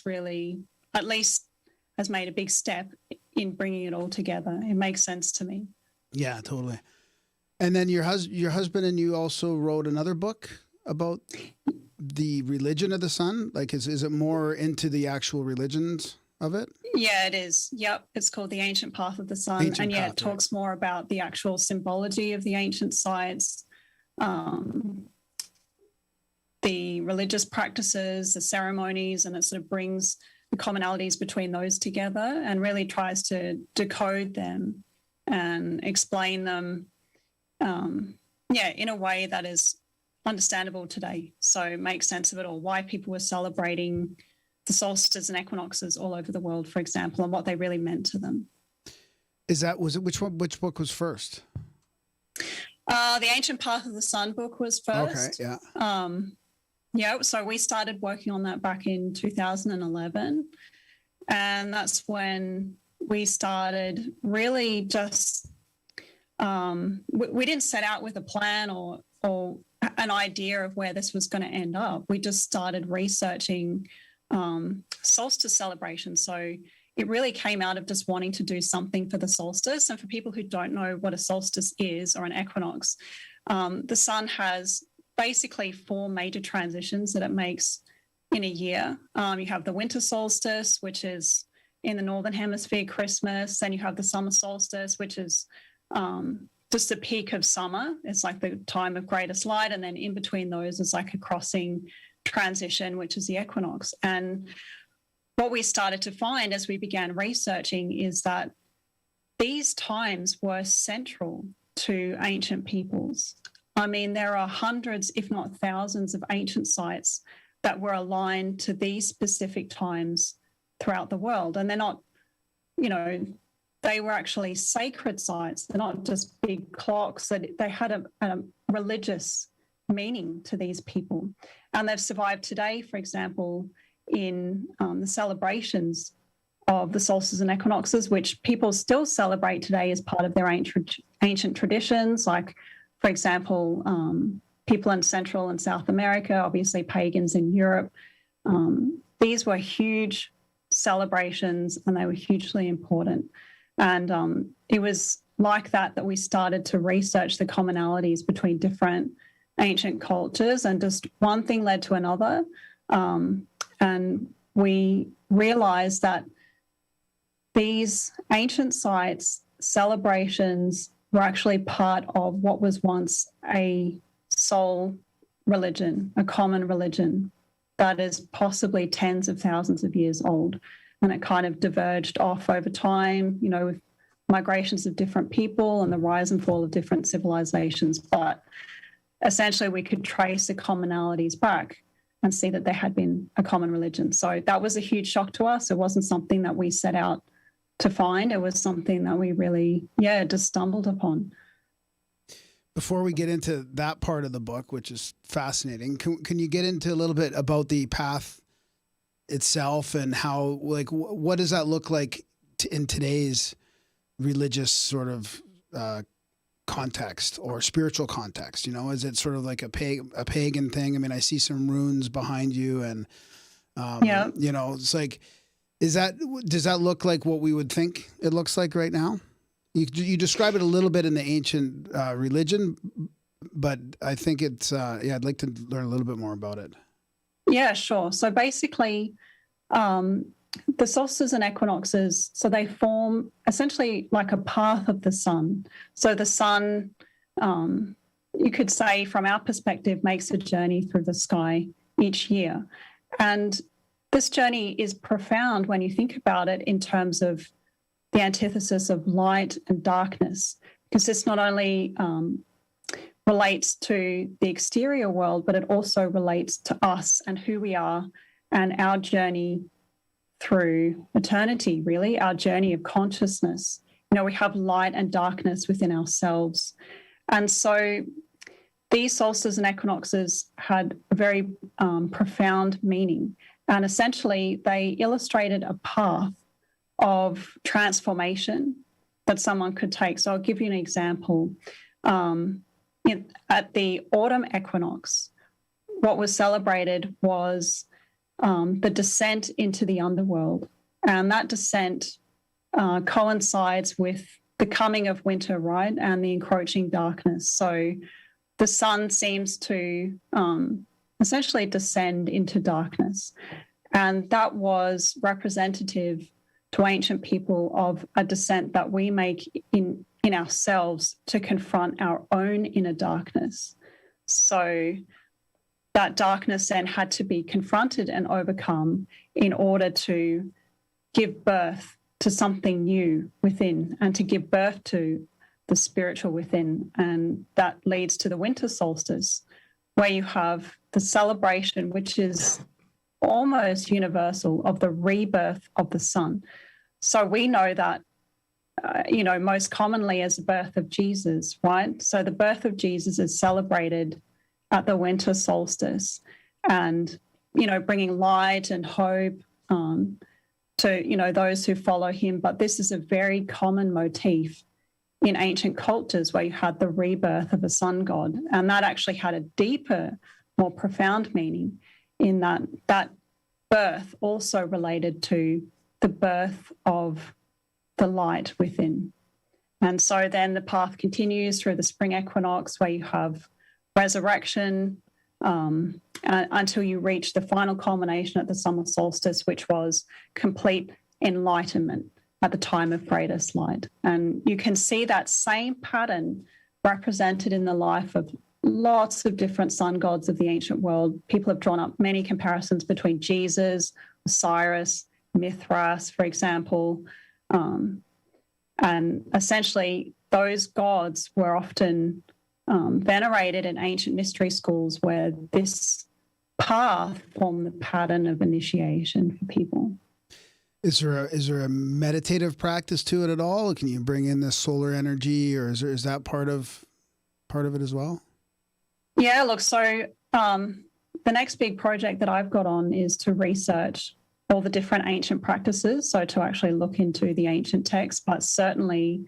really, at least, has made a big step in bringing it all together. It makes sense to me. Yeah, totally. And then your husband and you also wrote another book about the religion of the sun. Like, is it more into the actual religions of it? Yeah, it is. Yep. It's called The Ancient Path of the Sun. It talks more about the actual symbology of the ancient sites, the religious practices, the ceremonies, and it sort of brings the commonalities between those together and really tries to decode them and explain them, in a way that is understandable today. So make sense of it all, why people were celebrating the solstices and equinoxes all over the world, for example, and what they really meant to them. Which book was first? The Ancient Path of the Sun book was first. Okay, yeah. So we started working on that back in 2011. And that's when we started really just, we didn't set out with a plan or an idea of where this was going to end up. We just started researching solstice celebrations. So it really came out of just wanting to do something for the solstice. And for people who don't know what a solstice is or an equinox, the sun has basically 4 major transitions that it makes in a year. You have the winter solstice, which is in the Northern Hemisphere, Christmas. Then you have the summer solstice, which is just the peak of summer. It's like the time of greatest light. And then in between those is like a crossing transition, which is the equinox. And what we started to find as we began researching is that these times were central to ancient peoples. I mean, there are hundreds, if not thousands, of ancient sites that were aligned to these specific times throughout the world. And they're not, they were actually sacred sites. They're not just big clocks. They had a religious meaning to these people. And they've survived today, for example, in the celebrations of the solstices and equinoxes, which people still celebrate today as part of their ancient traditions. Like, for example, people in Central and South America, obviously pagans in Europe. These were huge celebrations and they were hugely important. And it was like that we started to research the commonalities between different ancient cultures, and just one thing led to another. And we realized that these ancient sites, celebrations, were actually part of what was once a soul religion, a common religion that is possibly tens of thousands of years old. And it kind of diverged off over time, with migrations of different people and the rise and fall of different civilizations. But essentially we could trace the commonalities back and see that there had been a common religion. So that was a huge shock to us. It wasn't something that we set out to find. It was something that we really, just stumbled upon. Before we get into that part of the book, which is fascinating, can you get into a little bit about the path itself and how, like, what does that look like in today's religious sort of context or spiritual context? Is it sort of like a pagan thing? I mean, I see some runes behind you, and it's like, does that look like what we would think it looks like right now? You describe it a little bit in the ancient religion, but I think it's I'd like to learn a little bit more about it. Yeah, sure. So basically, the solstices and equinoxes, so they form essentially like a path of the sun. So the sun, you could say from our perspective, makes a journey through the sky each year. And this journey is profound when you think about it in terms of the antithesis of light and darkness, because this not only relates to the exterior world, but it also relates to us and who we are and our journey through eternity, really, our journey of consciousness. We have light and darkness within ourselves. And so these solstices and equinoxes had a very profound meaning. And essentially, they illustrated a path of transformation that someone could take. So I'll give you an example. At the autumn equinox, what was celebrated was the descent into the underworld. And that descent coincides with the coming of winter, right? And the encroaching darkness. So the sun seems to essentially descend into darkness. And that was representative to ancient people of a descent that we make in ourselves to confront our own inner darkness. So that darkness then had to be confronted and overcome in order to give birth to something new within and to give birth to the spiritual within. And that leads to the winter solstice, where you have the celebration, which is almost universal, of the rebirth of the sun. So we know that, most commonly as the birth of Jesus, right? So the birth of Jesus is celebrated at the winter solstice and, bringing light and hope to, those who follow him. But this is a very common motif in ancient cultures where you had the rebirth of a sun god. And that actually had a deeper, more profound meaning in that birth also related to the birth of the light within. And so then the path continues through the spring equinox where you have resurrection until you reach the final culmination at the summer solstice, which was complete enlightenment at the time of greatest light. And you can see that same pattern represented in the life of lots of different sun gods of the ancient world. People have drawn up many comparisons between Jesus, Osiris, Mithras, for example. And essentially, those gods were often venerated in ancient mystery schools where this path formed the pattern of initiation for people. Is there a meditative practice to it at all? Can you bring in this solar energy, or is that part of it as well? Yeah, look, so the next big project that I've got on is to research all the different ancient practices, so to actually look into the ancient texts, but certainly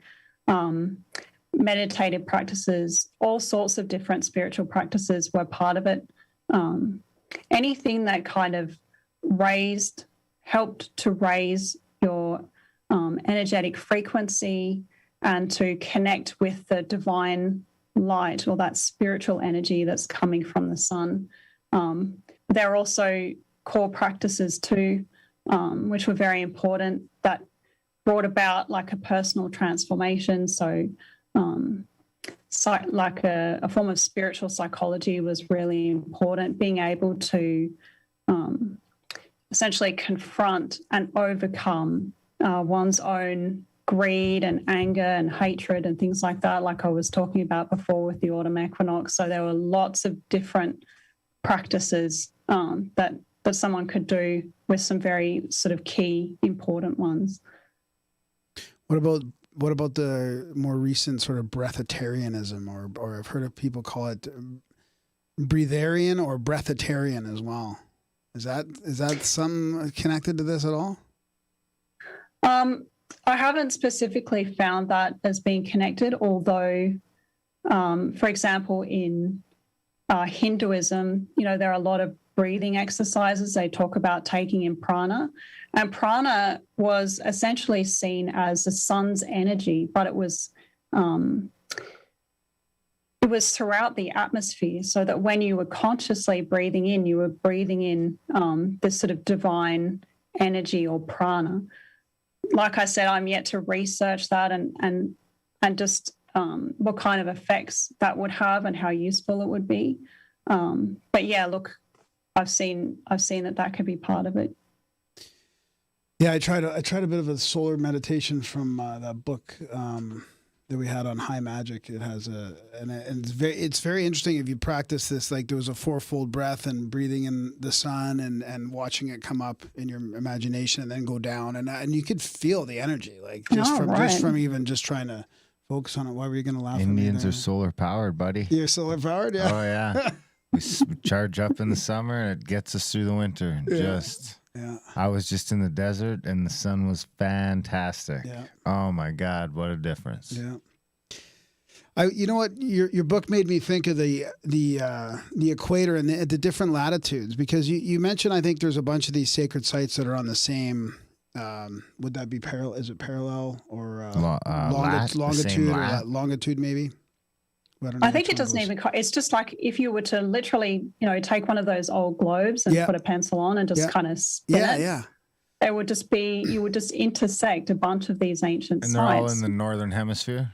meditative practices, all sorts of different spiritual practices were part of it. Anything that kind of helped to raise your energetic frequency and to connect with the divine light or that spiritual energy that's coming from the sun. There are also core practices too, which were very important, that brought about like a personal transformation. So like a form of spiritual psychology was really important, being able to essentially confront and overcome one's own greed and anger and hatred and things like that, like I was talking about before with the autumn equinox. So there were lots of different practices that someone could do, with some very sort of key important ones. What about the more recent sort of breatharianism, or I've heard of people call it breatharian or breatharian as well. Is that some connected to this at all? I haven't specifically found that as being connected, although, for example, in Hinduism, there are a lot of breathing exercises. They talk about taking in prana, and prana was essentially seen as the sun's energy, but it was throughout the atmosphere, so that when you were consciously breathing in, you were breathing in this sort of divine energy or prana. Like I said, I'm yet to research that and just what kind of effects that would have and how useful it would be. But yeah, look, I've seen that could be part of it. Yeah, I tried a bit of a solar meditation from that book that we had on high magic. It has and it's very interesting if you practice this. Like, there was a fourfold breath and breathing in the sun and watching it come up in your imagination and then go down, and you could feel the energy, like just from even just trying to focus on it. Why were you going to laugh? Indians are solar powered, buddy. You're solar powered, yeah. Oh yeah, we charge up in the summer and it gets us through the winter. Yeah. I was just in the desert and the sun was fantastic. Yeah. Oh my God, what a difference. Yeah. You know what? Your book made me think of the equator and the different latitudes, because you mentioned, I think there's a bunch of these sacred sites that are on the same. Would that be parallel? Is it parallel or longitude or longitude maybe? I think it doesn't even. It's just like if you were to literally, take one of those old globes and put a pencil on and just kind of spin it. Yeah. It would just be, you would just intersect a bunch of these ancient sites. And they're all in the northern hemisphere?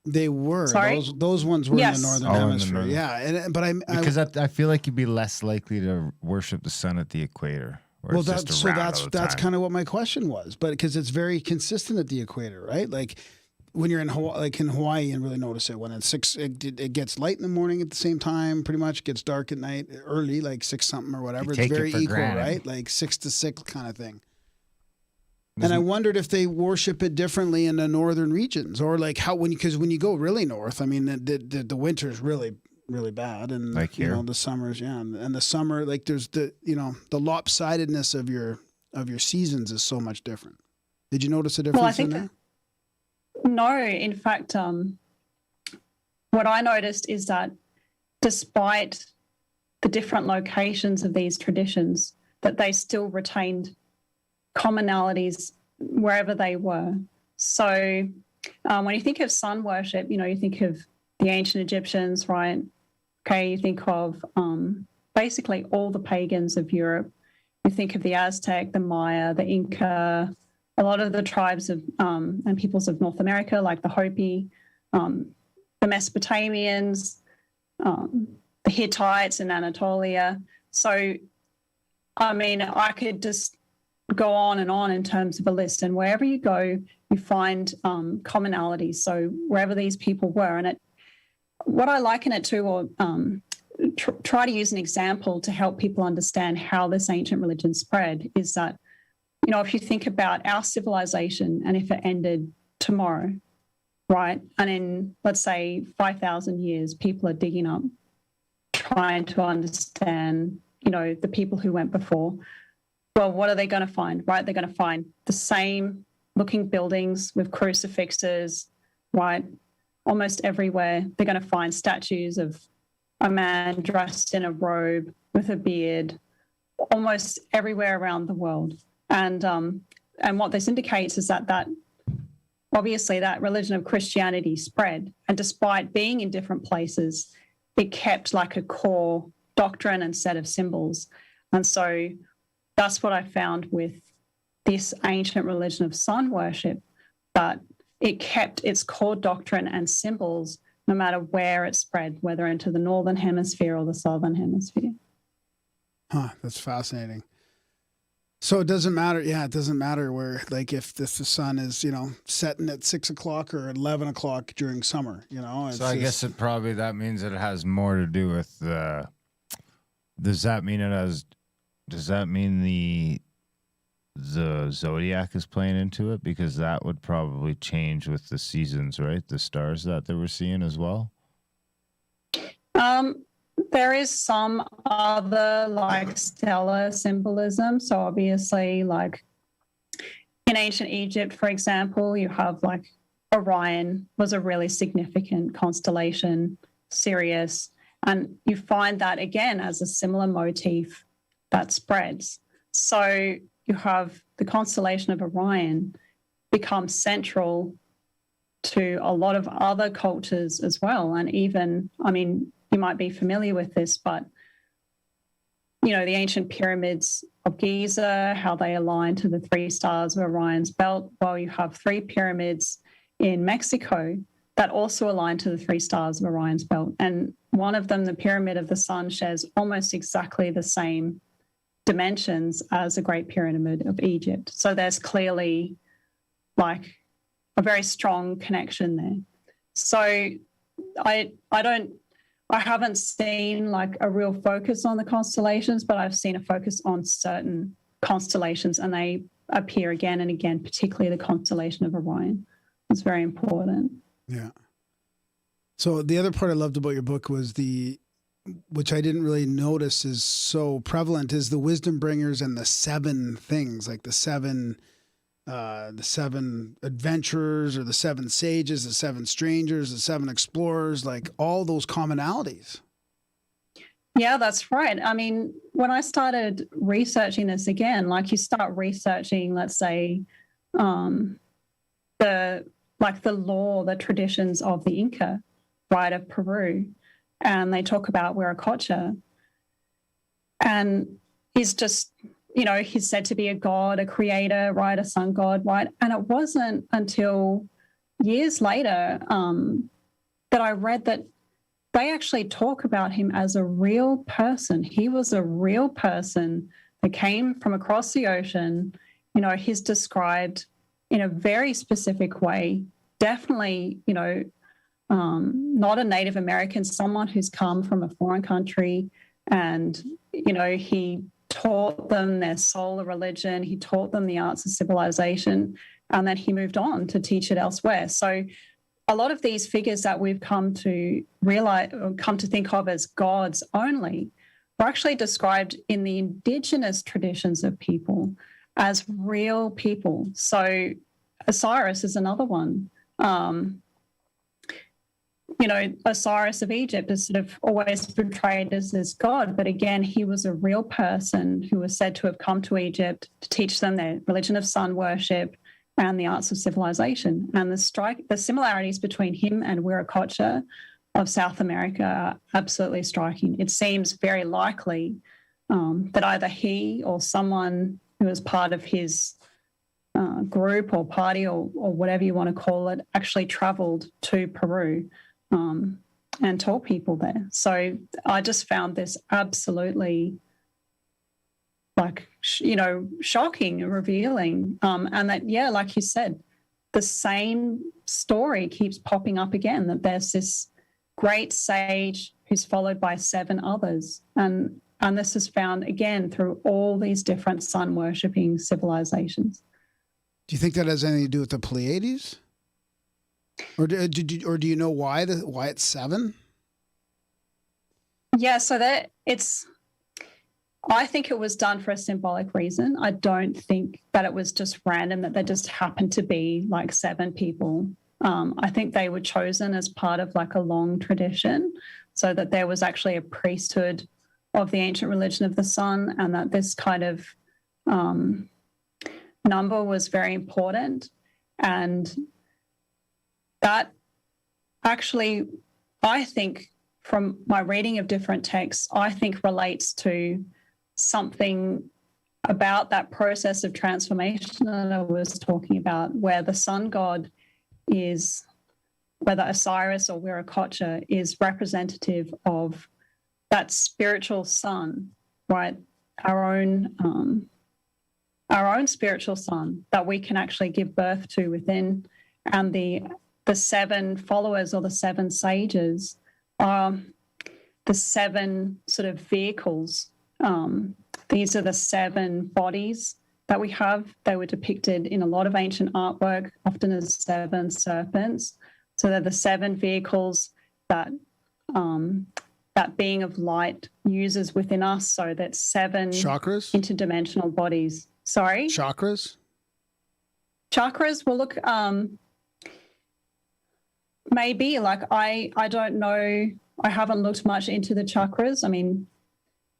They were. Sorry? Those ones were in the northern hemisphere. Yeah. Because I feel like you'd be less likely to worship the sun at the equator. Well, that's kind of what my question was. But because it's very consistent at the equator, right? Like when you're in Hawaii, you really notice it when it's 6. It gets light in the morning at the same time. Pretty much gets dark at night early, like 6 something or whatever. It's very equal, granted. Right? Like 6 to 6 kind of thing. And I wondered if they worship it differently in the northern regions, or like because when you go really north, I mean the winter is really really bad, and like here, the summers, and the summer, like there's the lopsidedness of your seasons is so much different. Did you notice a difference? Well, I think no. In fact, what I noticed is that despite the different locations of these traditions, that they still retained commonalities wherever they were. So when you think of sun worship, you think of the ancient Egyptians, right? Okay, you think of basically all the pagans of Europe. You think of the Aztec, the Maya, the Inca, a lot of the tribes of and peoples of North America, like the Hopi, the Mesopotamians, the Hittites in Anatolia. So, I mean, I could just go on and on in terms of a list, and wherever you go, you find commonalities. So wherever these people were, and what I liken it to, or try to use an example to help people understand how this ancient religion spread, is that, if you think about our civilization, and if it ended tomorrow, right, and in, let's say, 5,000 years, people are digging up, trying to understand, the people who went before. Well, what are they going to find, right? They're going to find the same looking buildings with crucifixes, right? Almost everywhere. They're going to find statues of a man dressed in a robe with a beard, almost everywhere around the world. And what this indicates is that obviously that religion of Christianity spread. And despite being in different places, it kept like a core doctrine and set of symbols. And so that's what I found with this ancient religion of sun worship, that it kept its core doctrine and symbols no matter where it spread, whether into the northern hemisphere or the southern hemisphere. Huh, that's fascinating. So it doesn't matter. Yeah, it doesn't matter where, like if the sun is, setting at 6 o'clock or 11 o'clock during summer, So I guess that means it has more to do with does that mean the zodiac is playing into it? Because that would probably change with the seasons, right? The stars that they were seeing as well. There is some other like stellar symbolism. So obviously, like in ancient Egypt, for example, you have like Orion was a really significant constellation, Sirius, and you find that again as a similar motif that spreads. So you have the constellation of Orion become central to a lot of other cultures as well. And even, I mean, you might be familiar with this, but, the ancient pyramids of Giza, how they align to the 3 stars of Orion's belt. Well, you have 3 pyramids in Mexico that also align to the 3 stars of Orion's belt. And one of them, the Pyramid of the Sun, shares almost exactly the same dimensions as the Great Pyramid of Egypt. So there's clearly like a very strong connection there. So I haven't seen like a real focus on the constellations, but I've seen a focus on certain constellations, and they appear again and again, particularly the constellation of Orion. It's very important. Yeah. So the other part I loved about your book was which I didn't really notice is so prevalent, is the Wisdombringers and the 7 things, like the 7 the 7 adventurers or the 7 sages, the 7 strangers, the 7 explorers, like all those commonalities. Yeah, that's right. I mean, when I started researching this again, like you start researching, let's say, the law, the traditions of the Inca, right, of Peru, and they talk about Viracocha, and he's just, he's said to be a god, a creator, right, a sun god, right, and it wasn't until years later that I read that they actually talk about him as a real person. He was a real person that came from across the ocean. He's described in a very specific way, definitely, not a Native American, someone who's come from a foreign country. And, he taught them their solar religion. He taught them the arts of civilization. And then he moved on to teach it elsewhere. So a lot of these figures that we've come to realize, or come to think of as gods only, were actually described in the indigenous traditions of people as real people. So Osiris is another one. Osiris of Egypt is sort of always portrayed as this god, but again, he was a real person who was said to have come to Egypt to teach them their religion of sun worship and the arts of civilization. And the similarities between him and Viracocha of South America are absolutely striking. It seems very likely that either he or someone who was part of his group or party or whatever you want to call it actually traveled to Peru and taught people there. So I just found this absolutely shocking and revealing. And that, like you said, the same story keeps popping up again, that there's this great sage who's followed by 7 others. And this is found again through all these different sun worshipping civilizations. Do you think that has anything to do with the Pleiades? Or do you know why it's 7? Yeah, so I think it was done for a symbolic reason. I don't think that it was just random, that there just happened to be like 7 people. I think they were chosen as part of like a long tradition, so that there was actually a priesthood of the ancient religion of the sun, and that this kind of number was very important. And that actually, I think, from my reading of different texts, I think relates to something about that process of transformation that I was talking about, where the sun god is, whether Osiris or Viracocha, is representative of that spiritual sun, right? Our own spiritual sun that we can actually give birth to within. And the 7 followers, or the 7 sages, are the 7 sort of vehicles. These are the 7 bodies that we have. They were depicted in a lot of ancient artwork, often as 7 serpents. So they're the 7 vehicles that that being of light uses within us. So that's 7 chakras, interdimensional bodies. Sorry? Chakras? Well, look, maybe, like, I don't know. I haven't looked much into the chakras. I mean,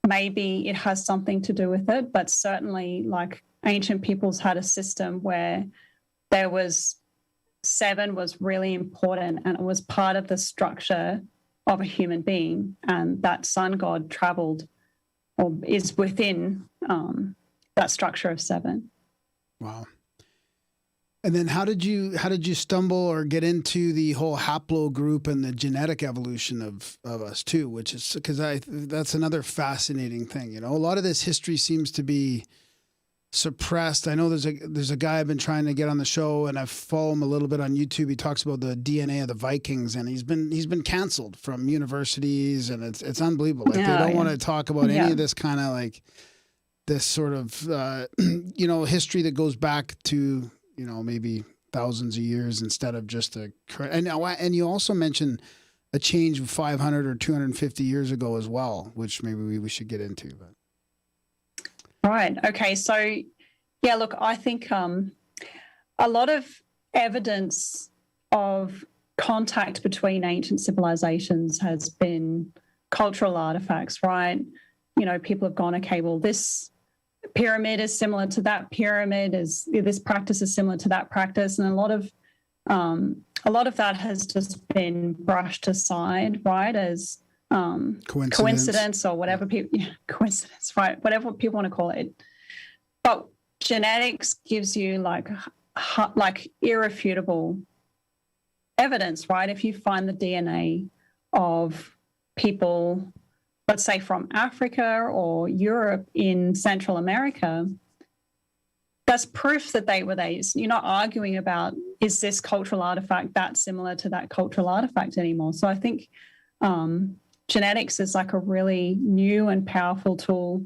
maybe it has something to do with it, but certainly, like, ancient peoples had a system where there was 7 was really important, and it was part of the structure of a human being, and that sun god traveled or is within that structure of 7. Wow. And then how did you stumble or get into the whole haplogroup and the genetic evolution of us too, which is because that's another fascinating thing. A lot of this history seems to be suppressed. I know there's a guy I've been trying to get on the show, and I follow him a little bit on YouTube. He talks about the DNA of the Vikings, and he's been canceled from universities, and it's unbelievable. Like, they don't want to talk about any of this kind of like this sort of history that goes back to maybe thousands of years instead of just and you also mentioned a change of 500 or 250 years ago as well, which maybe we should get into. But. Right. Okay. So, yeah, look, I think a lot of evidence of contact between ancient civilizations has been cultural artifacts, right? You know, people have gone, okay, well, this pyramid is similar to that pyramid, this practice is similar to that practice, and a lot of that has just been brushed aside, right, as coincidence or whatever people coincidence, right, whatever people want to call it. But genetics gives you like irrefutable evidence, right? If you find the DNA of people, let's say from Africa or Europe in Central America, that's proof that they were there. You're not arguing about, is this cultural artifact that similar to that cultural artifact anymore? So I think genetics is like a really new and powerful tool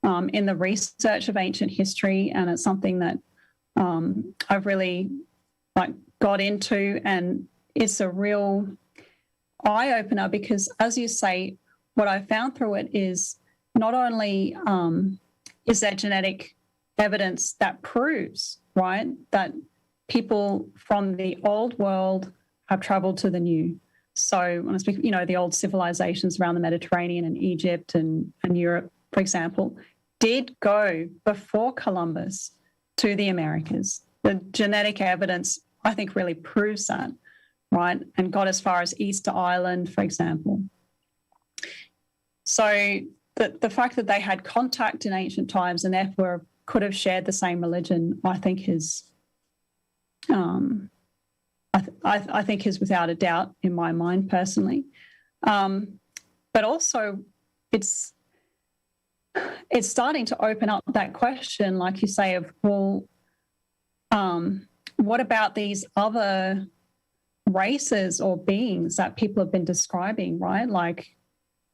in the research of ancient history, and it's something that I've really got into, and it's a real eye-opener because, as you say, what I found through it is not only is there genetic evidence that proves, right, that people from the old world have traveled to the new. So when I speak, the old civilizations around the Mediterranean and Egypt and Europe, for example, did go before Columbus to the Americas. The genetic evidence, I think, really proves that, right, and got as far as Easter Island, for example. So the fact that they had contact in ancient times and therefore could have shared the same religion, I think is, I think is without a doubt in my mind personally. But also, it's starting to open up that question, like you say, of, well, what about these other races or beings that people have been describing, right? Like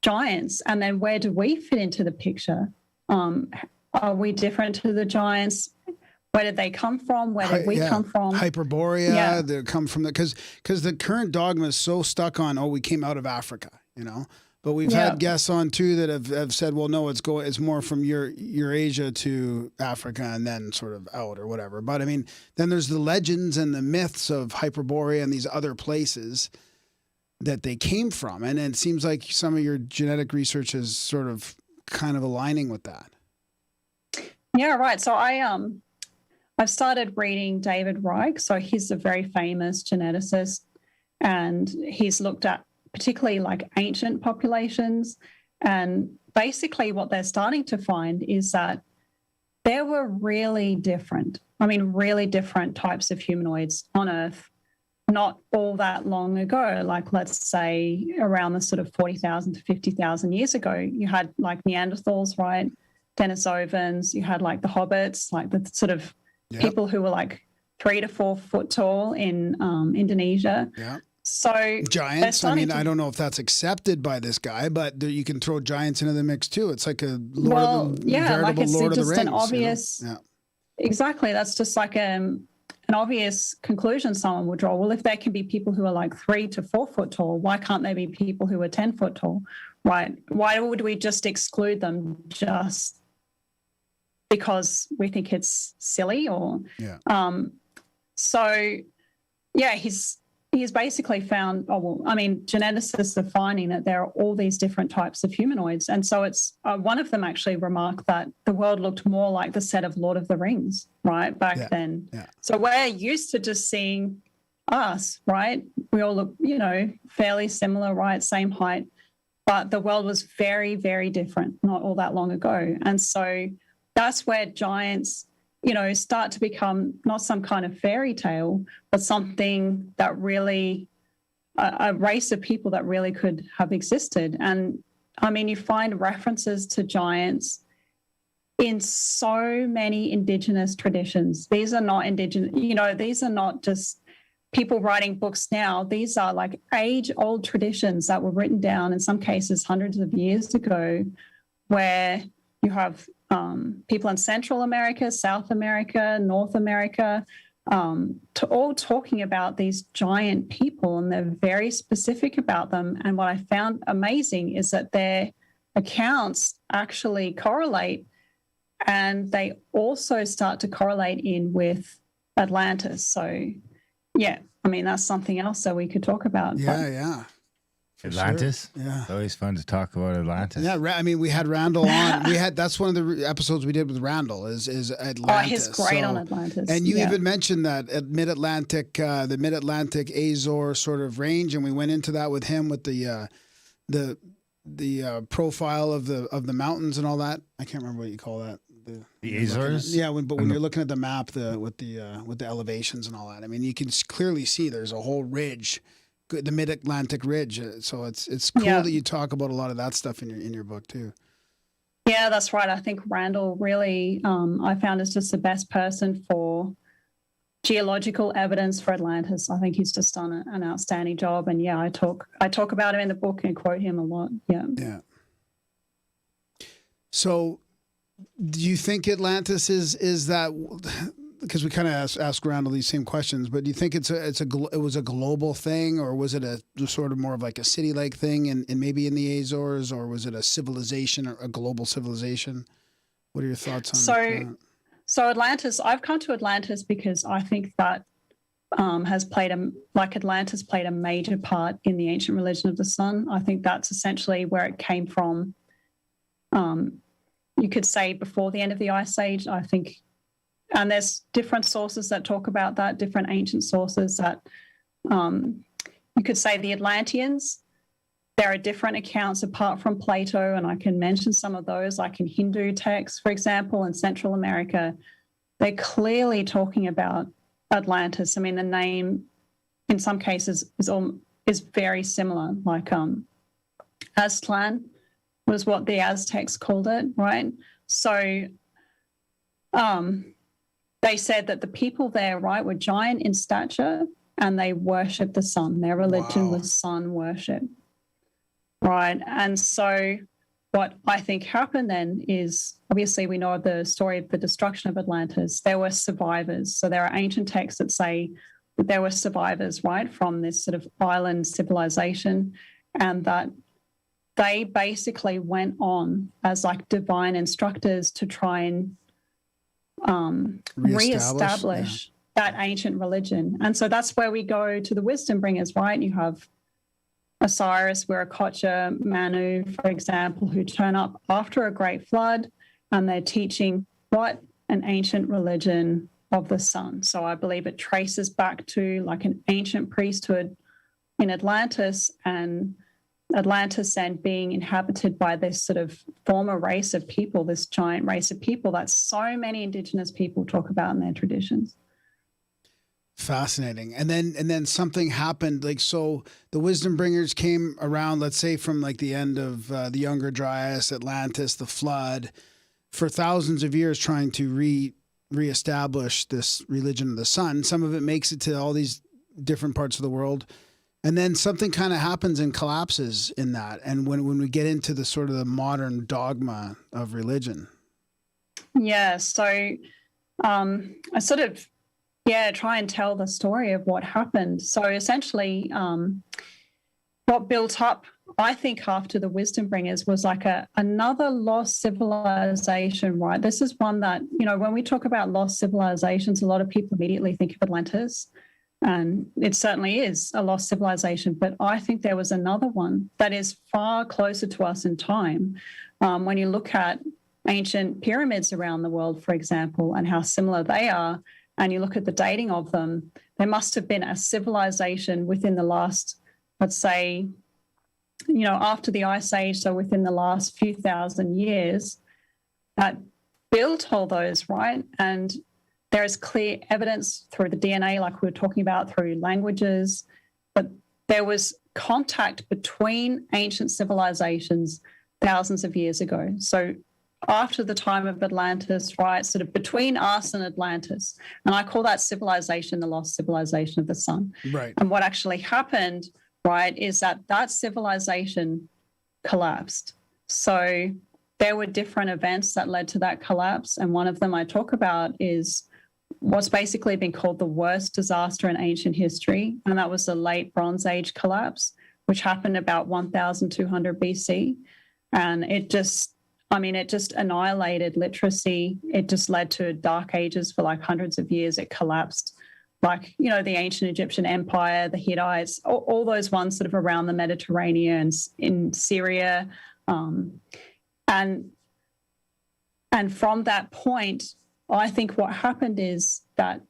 giants. And then where do we fit into the picture? Are we different to the giants? Where did they come from? Where did we come from? Hyperborea, they come from because the current dogma is so stuck on, we came out of Africa, But we've had guests on too that have said, well, no, it's more from Eurasia to Africa and then sort of out or whatever. But I mean, then there's the legends and the myths of Hyperborea and these other places that they came from. And it seems like some of your genetic research is sort of kind of aligning with that. Yeah, right. So I've started reading David Reich. So he's a very famous geneticist, and he's looked at particularly like ancient populations. And basically what they're starting to find is that there were really different types of humanoids on Earth not all that long ago, like let's say around the sort of 40,000 to 50,000 years ago. You had like Neanderthals, right? Denisovans, you had like the hobbits, like the sort of people who were like 3 to 4 foot tall in Indonesia. Yeah. So giants. I mean, I don't know if that's accepted by this guy, but you can throw giants into the mix too. It's like a Lord of the Rings. An obvious. Exactly. That's just like an obvious conclusion someone would draw. Well, if there can be people who are like 3 to 4 foot tall, why can't there be people who are 10 foot tall? Right? Why would we just exclude them just because we think it's silly? Or he's basically found, geneticists are finding that there are all these different types of humanoids. And so it's one of them actually remarked that the world looked more like the set of Lord of the Rings, right, back then. Yeah. So we're used to just seeing us, right? We all look, fairly similar, right, same height. But the world was very, very different not all that long ago. And so that's where giants start to become not some kind of fairy tale, but something that really, a race of people that really could have existed. And I mean, you find references to giants in so many indigenous traditions. These are not indigenous, these are not just people writing books now. These are like age-old traditions that were written down in some cases hundreds of years ago, where you have people in Central America, South America, North America, all talking about these giant people, and they're very specific about them. And what I found amazing is that their accounts actually correlate, and they also start to correlate in with Atlantis. So, yeah, I mean, that's something else that we could talk about. Yeah. Atlantis. Sure. Yeah. It's always fun to talk about Atlantis. Yeah, I mean, we had Randall on. That's one of the episodes we did with Randall is Atlantis. Oh, he's great on Atlantis. And you even mentioned that at Mid-Atlantic, the Mid-Atlantic Azore sort of range, and we went into that with him with the profile of the mountains and all that. I can't remember what you call that. The Azores. When you're looking at the map, with the elevations and all that, I mean, you can clearly see there's a whole ridge. The Mid-Atlantic Ridge. So it's cool that you talk about a lot of that stuff in your book too. Yeah, that's right. I think Randall really, I found, is just the best person for geological evidence for Atlantis. I think he's just done an outstanding job. And yeah, I talk about him in the book and quote him a lot. Yeah. Yeah. So, do you think Atlantis is that? Because we kind of ask Randall these same questions, but do you think it was a global thing, or was it a sort of more of like a city-like thing, and maybe in the Azores, or was it a civilization, or a global civilization? What are your thoughts on that? So Atlantis, I've come to Atlantis because I think that Atlantis played a major part in the ancient religion of the sun. I think that's essentially where it came from. You could say before the end of the Ice Age, I think. And there's different sources that talk about that, different ancient sources that you could say the Atlanteans. There are different accounts apart from Plato, and I can mention some of those, like in Hindu texts, for example, in Central America. They're clearly talking about Atlantis. I mean, the name in some cases is very similar, like Aztlan was what the Aztecs called it, right? So they said that the people there, right, were giant in stature and they worshipped the sun. Their religion was sun worship, right? And so what I think happened then is, obviously we know the story of the destruction of Atlantis. There were survivors. So there are ancient texts that say that there were survivors, right, from this sort of island civilization, and that they basically went on as like divine instructors to try and reestablish that ancient religion. And so that's where we go to the Wisdombringers, right? You have Osiris, Viracocha, Manu, for example, who turn up after a great flood, and they're teaching what? An ancient religion of the sun. So I believe it traces back to like an ancient priesthood in Atlantis, and Atlantis and being inhabited by this sort of former race of people, this giant race of people that so many indigenous people talk about in their traditions. Fascinating. And then something happened. Like, so the Wisdombringers came around, let's say from like the end of the Younger Dryas, Atlantis, the flood, for thousands of years trying to reestablish this religion of the sun. Some of it makes it to all these different parts of the world. And then something kind of happens and collapses in that. And when we get into the sort of the modern dogma of religion. Yeah. So I sort of, try and tell the story of what happened. So essentially what built up, I think, after the Wisdombringers was like another lost civilization, right? This is one that, when we talk about lost civilizations, a lot of people immediately think of Atlantis. And it certainly is a lost civilization. But I think there was another one that is far closer to us in time. When you look at ancient pyramids around the world, for example, and how similar they are, and you look at the dating of them, there must have been a civilization within the last, let's say, after the Ice Age, so within the last few thousand years, that built all those, right? And there is clear evidence through the DNA, like we were talking about, through languages, that there was contact between ancient civilizations thousands of years ago. So after the time of Atlantis, right, sort of between us and Atlantis. And I call that civilization the lost civilization of the sun. Right. And what actually happened, right, is that civilization collapsed. So there were different events that led to that collapse. And one of them I talk about is what's basically been called the worst disaster in ancient history. And that was the late Bronze Age collapse, which happened about 1200 BC. And it just I mean, it just annihilated literacy. It just led to dark ages for like hundreds of years. It collapsed, like, you know, the ancient Egyptian Empire, the Hittites, all those ones sort of around the Mediterranean, in Syria. And from that point, I think what happened is that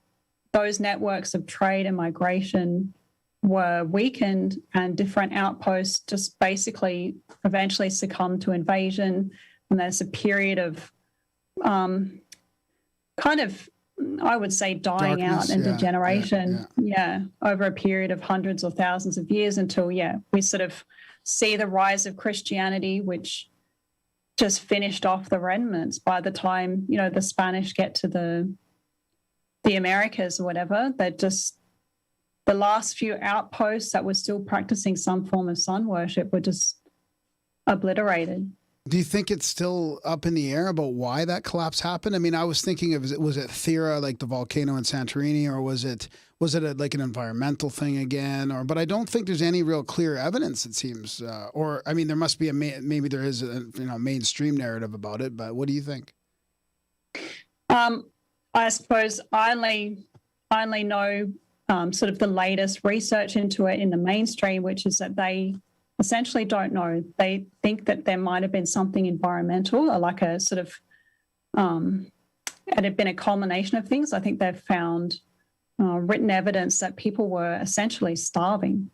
those networks of trade and migration were weakened, and different outposts just basically eventually succumbed to invasion. And there's a period of kind of, I would say, dying Darkness, out and yeah, degeneration. Yeah, over a period of hundreds or thousands of years until, we sort of see the rise of Christianity, which just finished off the remnants by the time, you know, the Spanish get to the Americas or whatever. They're just, the last few outposts that were still practicing some form of sun worship were just obliterated. Do you think it's still up in the air about why that collapse happened? I mean, I was thinking of, was it Thera, like the volcano in Santorini, or was it like an environmental thing again? But I don't think there's any real clear evidence, it seems. Or I mean, there must be maybe there is a mainstream narrative about it. But what do you think? I suppose I only know sort of the latest research into it in the mainstream, which is that they essentially don't know. They think that there might have been something environmental, or like a sort of, it had been a culmination of things. I think they've found written evidence that people were essentially starving.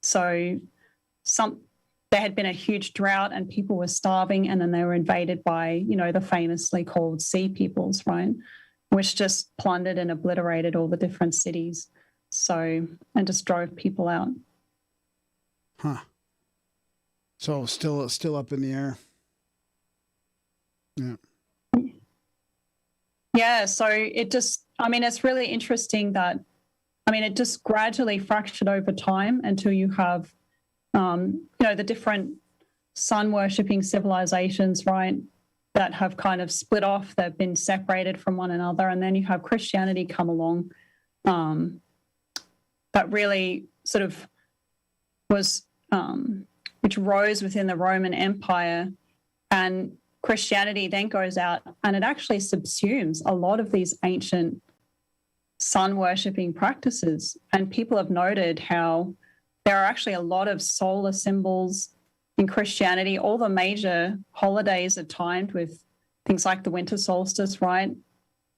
So there had been a huge drought and people were starving, and then they were invaded by, you know, the famously called sea peoples, right? Which just plundered and obliterated all the different cities. So, and just drove people out. Huh. So still up in the air. Yeah. Yeah. So it just, I mean, it's really interesting that, I mean, it just gradually fractured over time until you have, you know, the different sun worshipping civilizations, right, that have kind of split off. They've been separated from one another. And then you have Christianity come along, that really sort of was, which rose within the Roman Empire, and Christianity then goes out and it actually subsumes a lot of these ancient sun worshipping practices. And people have noted how there are actually a lot of solar symbols in Christianity. All the major holidays are timed with things like the winter solstice, right,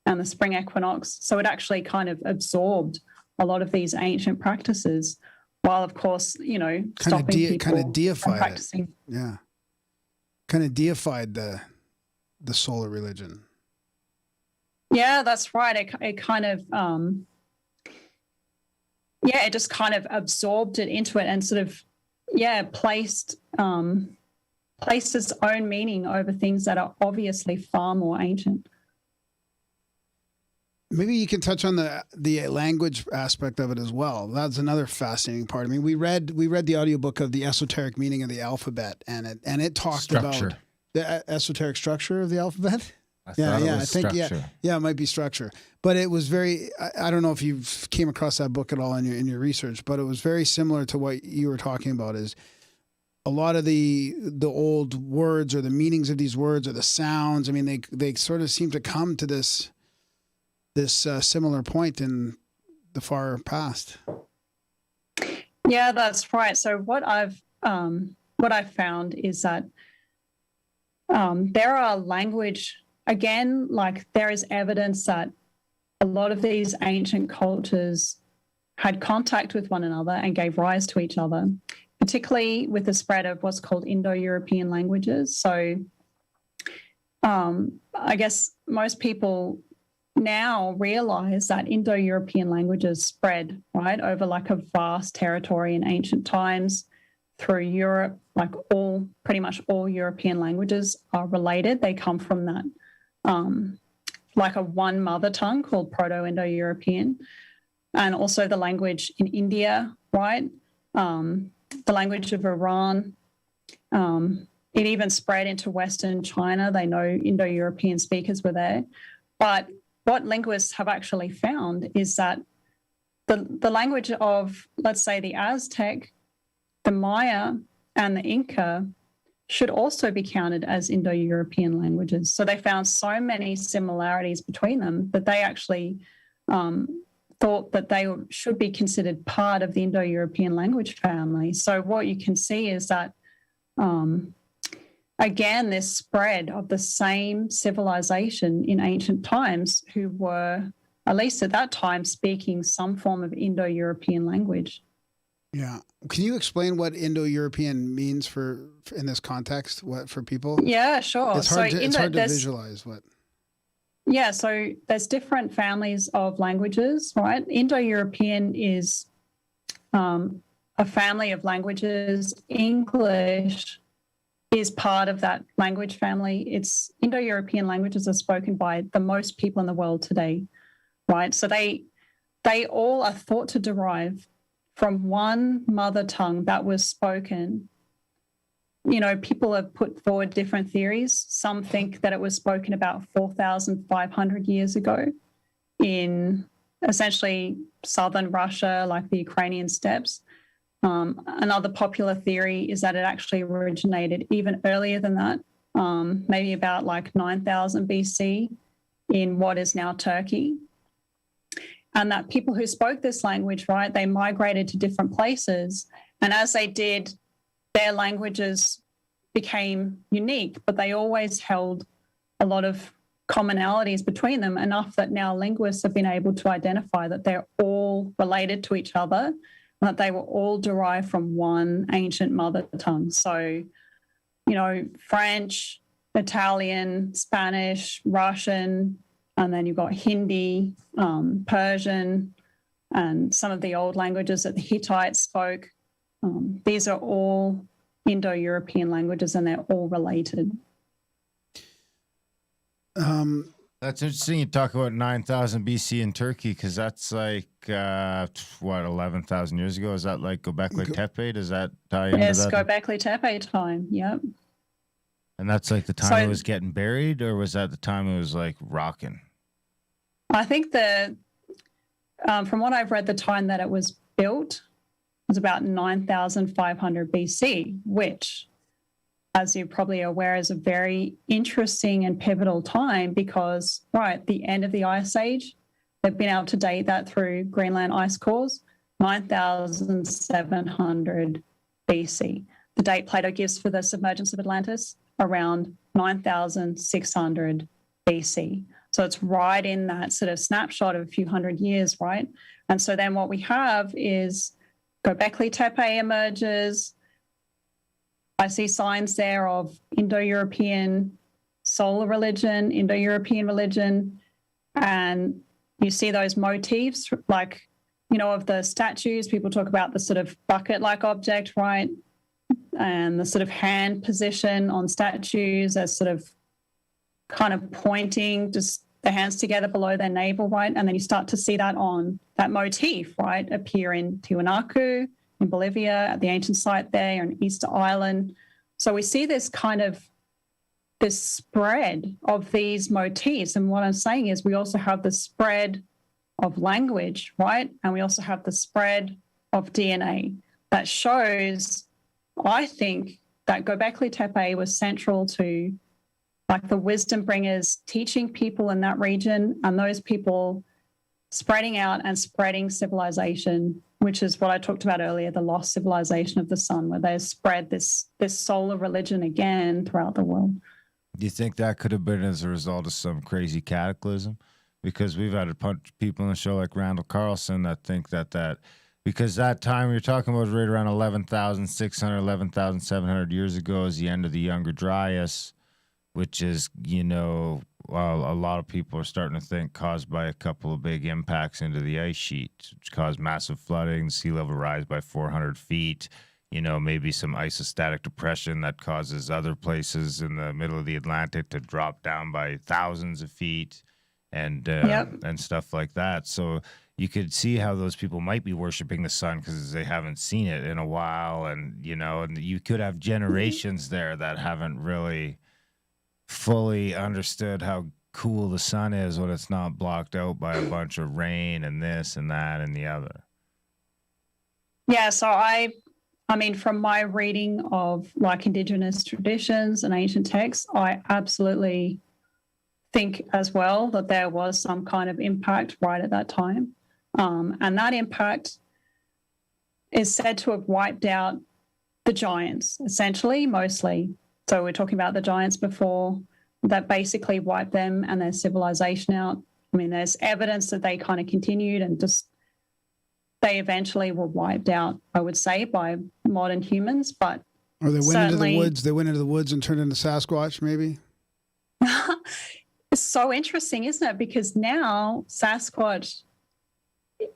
and the spring equinox. So it actually kind of absorbed a lot of these ancient practices, while of course, you know, stopping people kind of deified from practicing. it. Yeah, kind of deified the solar religion. Yeah, that's right. It kind of, it just kind of absorbed it into it and sort of, placed its own meaning over things that are obviously far more ancient. Maybe you can touch on the language aspect of it as well. That's another fascinating part. I mean, we read the audiobook of the esoteric meaning of the alphabet, and it talked about the esoteric structure of the alphabet. I think it might be structure. But it was very, I don't know if you came across that book at all in your research, but it was very similar to what you were talking about. Is a lot of the old words or the meanings of these words or the sounds, I mean, they sort of seem to come to this similar point in the far past. Yeah, that's right. So what I've found is that there are language, again, like there is evidence that a lot of these ancient cultures had contact with one another and gave rise to each other, particularly with the spread of what's called Indo-European languages. So I guess most people now realize that Indo-European languages spread, right, over like a vast territory in ancient times through Europe. Like pretty much all European languages are related. They come from that, like a one mother tongue called Proto-Indo-European, and also the language in India, right? The language of Iran. It even spread into Western China. They know Indo-European speakers were there. But what linguists have actually found is that the language of, let's say, the Aztec, the Maya, and the Inca should also be counted as Indo-European languages. So they found so many similarities between them that they actually thought that they should be considered part of the Indo-European language family. So what you can see is that, again, this spread of the same civilization in ancient times who were, at least at that time, speaking some form of Indo-European language. Yeah. Can you explain what Indo-European means in this context? What for people? Yeah, sure. It's hard to visualize what. Yeah, so there's different families of languages, right? Indo-European is a family of languages. English is part of that language family. It's Indo-European languages are spoken by the most people in the world today, right? So they all are thought to derive from one mother tongue that was spoken. You know, people have put forward different theories. Some think that it was spoken about 4,500 years ago in essentially southern Russia, like the Ukrainian steppes. Another popular theory is that it actually originated even earlier than that, maybe about like 9,000 BC in what is now Turkey. And that people who spoke this language, right, they migrated to different places. And as they did, their languages became unique, but they always held a lot of commonalities between them, enough that now linguists have been able to identify that they're all related to each other, and that they were all derived from one ancient mother tongue. So, you know, French, Italian, Spanish, Russian, and then you've got Hindi, Persian, and some of the old languages that the Hittites spoke. These are all Indo-European languages, and they're all related. That's interesting. You talk about 9,000 BC in Turkey, because that's like, 11,000 years ago? Is that like Gobekli Tepe? Does that tie into that? Yes, Gobekli Tepe time, yep. And that's like the time it was getting buried, or was that the time it was like rocking? I think from what I've read, the time that it was built was about 9,500 BC, which, as you're probably aware, is a very interesting and pivotal time because, right, the end of the Ice Age, they've been able to date that through Greenland ice cores, 9,700 BC. The date Plato gives for the submergence of Atlantis, around 9,600 BC. So it's right in that sort of snapshot of a few hundred years, right? And so then what we have is Gobekli Tepe emerges. I see signs there of Indo-European solar religion, Indo-European religion, and you see those motifs, like, you know, of the statues. People talk about the sort of bucket-like object, right? And the sort of hand position on statues as sort of kind of pointing just the hands together below their navel, right? And then you start to see that on that motif, right, appear in Tiwanaku, in Bolivia, at the ancient site there, in Easter Island. So we see this kind of this spread of these motifs. And what I'm saying is we also have the spread of language, right? And we also have the spread of DNA that shows, I think, that Gobekli Tepe was central to like the Wisdombringers teaching people in that region, and those people spreading out and spreading civilization, which is what I talked about earlier, the lost civilization of the sun, where they spread this solar religion again throughout the world. Do you think that could have been as a result of some crazy cataclysm? Because we've had a bunch of people on the show like Randall Carlson that think that because that time you're talking about was right around 11,600, 11,700 years ago is the end of the Younger Dryas, which is, you know, well, a lot of people are starting to think caused by a couple of big impacts into the ice sheet, which caused massive flooding, sea level rise by 400 feet, you know, maybe some isostatic depression that causes other places in the middle of the Atlantic to drop down by thousands of feet and stuff like that. So you could see how those people might be worshiping the sun because they haven't seen it in a while. And, you know, and you could have generations there that haven't really fully understood how cool the sun is when it's not blocked out by a bunch of rain and this and that and the other. Yeah, so I I mean, from my reading of like indigenous traditions and ancient texts, I absolutely think as well that there was some kind of impact right at that time. And that impact is said to have wiped out the giants, essentially, mostly. So we're talking about the giants before, that basically wiped them and their civilization out. I mean, there's evidence that they kind of continued and just they eventually were wiped out, I would say, by modern humans. But or they went into the woods. They went into the woods and turned into Sasquatch, maybe. It's so interesting, isn't it? Because now Sasquatch,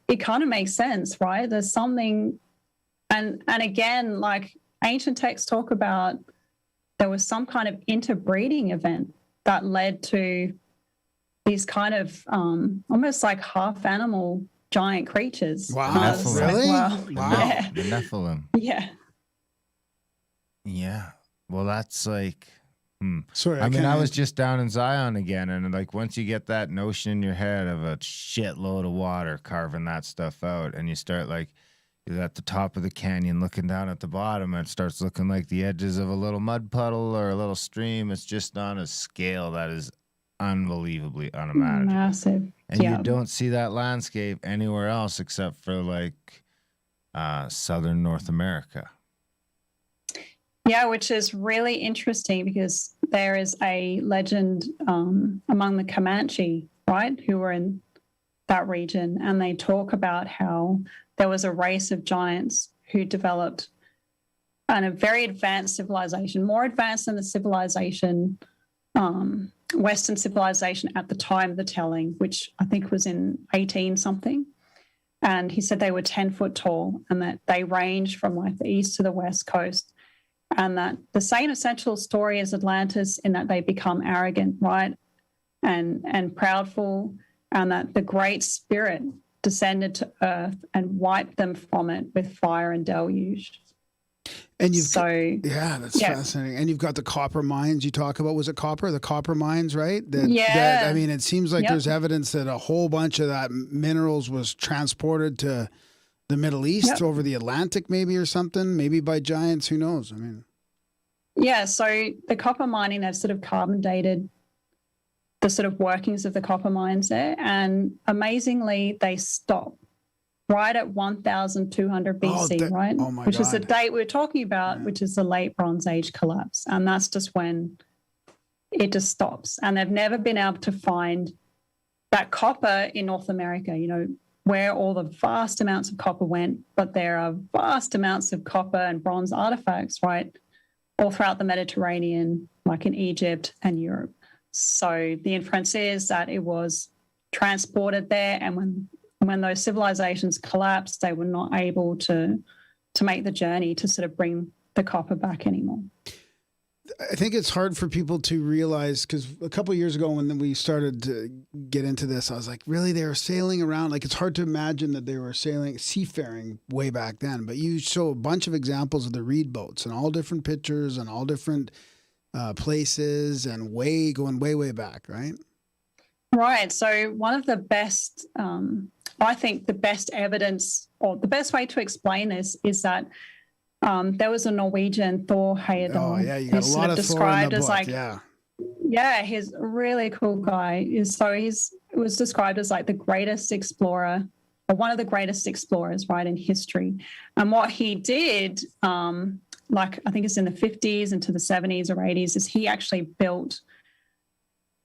it kind of makes sense, right? There's something, and again, like ancient texts talk about, there was some kind of interbreeding event that led to these kind of almost like half animal giant creatures. Wow, really? Like, wow. Yeah. The Nephilim. Yeah. Yeah. Well, that's like, Sorry, I mean, I was just down in Zion again, and like once you get that notion in your head of a shitload of water carving that stuff out, and you start like, you're at the top of the canyon looking down at the bottom, and it starts looking like the edges of a little mud puddle or a little stream. It's just on a scale that is unbelievably unimaginable. Massive. And you don't see that landscape anywhere else except for like southern North America. Yeah, which is really interesting because there is a legend among the Comanche, right, who were in that region, and they talk about how there was a race of giants who developed a very advanced civilization, more advanced than the civilization, Western civilization at the time of the telling, which I think was in 18 something. And he said they were 10 foot tall and that they ranged from like the east to the west coast. And that the same essential story as Atlantis in that they become arrogant, right, and proudful, and that the great spirit descended to earth and wiped them from it with fire and deluge. And that's fascinating. And you've got the copper mines you talk about. Was it copper? The copper mines, right? I mean, it seems like there's evidence that a whole bunch of that minerals was transported to the Middle East over the Atlantic, maybe, or something, maybe by giants. Who knows? I mean, yeah. So the copper mining, they've sort of carbon dated the sort of workings of the copper mines there, and amazingly, they stop right at 1,200 BC, right? Oh my which God. is the date we were talking about, which is the late Bronze Age collapse, and that's just when it just stops. And they've never been able to find that copper in North America. You know, where all the vast amounts of copper went, but there are vast amounts of copper and bronze artifacts, right, all throughout the Mediterranean, like in Egypt and Europe. So the inference is that it was transported there, and when those civilizations collapsed, they were not able to make the journey to sort of bring the copper back anymore. I think it's hard for people to realize, because a couple of years ago when we started to get into this, I was like, really, they were sailing around? Like, it's hard to imagine that they were seafaring way back then. But you show a bunch of examples of the reed boats and all different pictures and all different places and going way back, right? Right. So one of the best, I think the best evidence, or the best way to explain this, is that there was a Norwegian Thor Heyerdahl. Oh, yeah, you got a lot of described Thor in the book. Yeah, he's a really cool guy. So he was described as like the greatest explorer, or one of the greatest explorers, right, in history. And what he did, like I think it's in the 50s into the 70s or 80s, is he actually built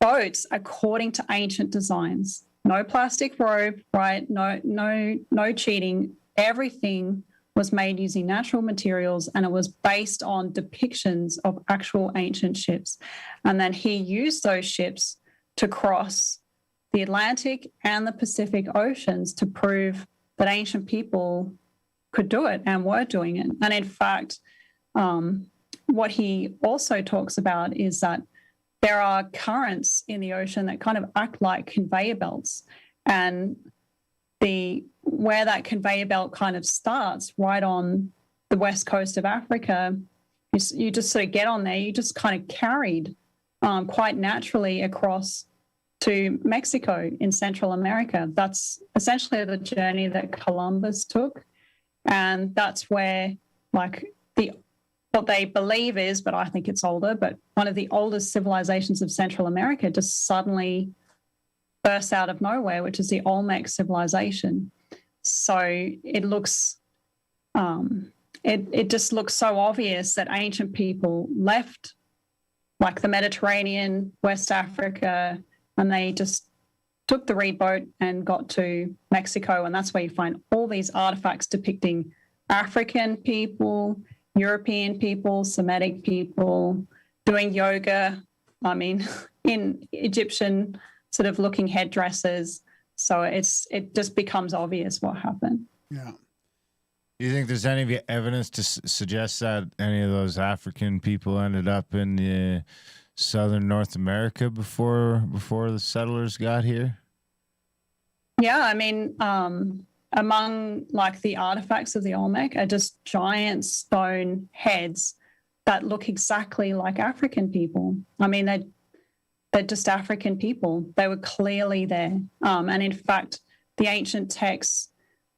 boats according to ancient designs. No plastic rope, right? No cheating. Everything was made using natural materials, and it was based on depictions of actual ancient ships. And then he used those ships to cross the Atlantic and the Pacific Oceans to prove that ancient people could do it and were doing it. And in fact, what he also talks about is that there are currents in the ocean that kind of act like conveyor belts, and where that conveyor belt kind of starts right on the west coast of Africa, you just sort of get on there, you just kind of carried quite naturally across to Mexico in Central America. That's essentially the journey that Columbus took, and that's where like what they believe is, but I think it's older, but one of the oldest civilizations of Central America just suddenly bursts out of nowhere, which is the Olmec civilization. So it looks, it just looks so obvious that ancient people left like the Mediterranean, West Africa, and they just took the reed boat and got to Mexico. And that's where you find all these artifacts depicting African people, European people, Semitic people doing yoga. I mean, in Egyptian sort of looking headdresses. So it just becomes obvious what happened. Yeah. Do you think there's any evidence to suggest that any of those African people ended up in southern North America before the settlers got here? Yeah, I mean, among like the artifacts of the Olmec are just giant stone heads that look exactly like African people. I mean, they're just African people. They were clearly there. And in fact, the ancient texts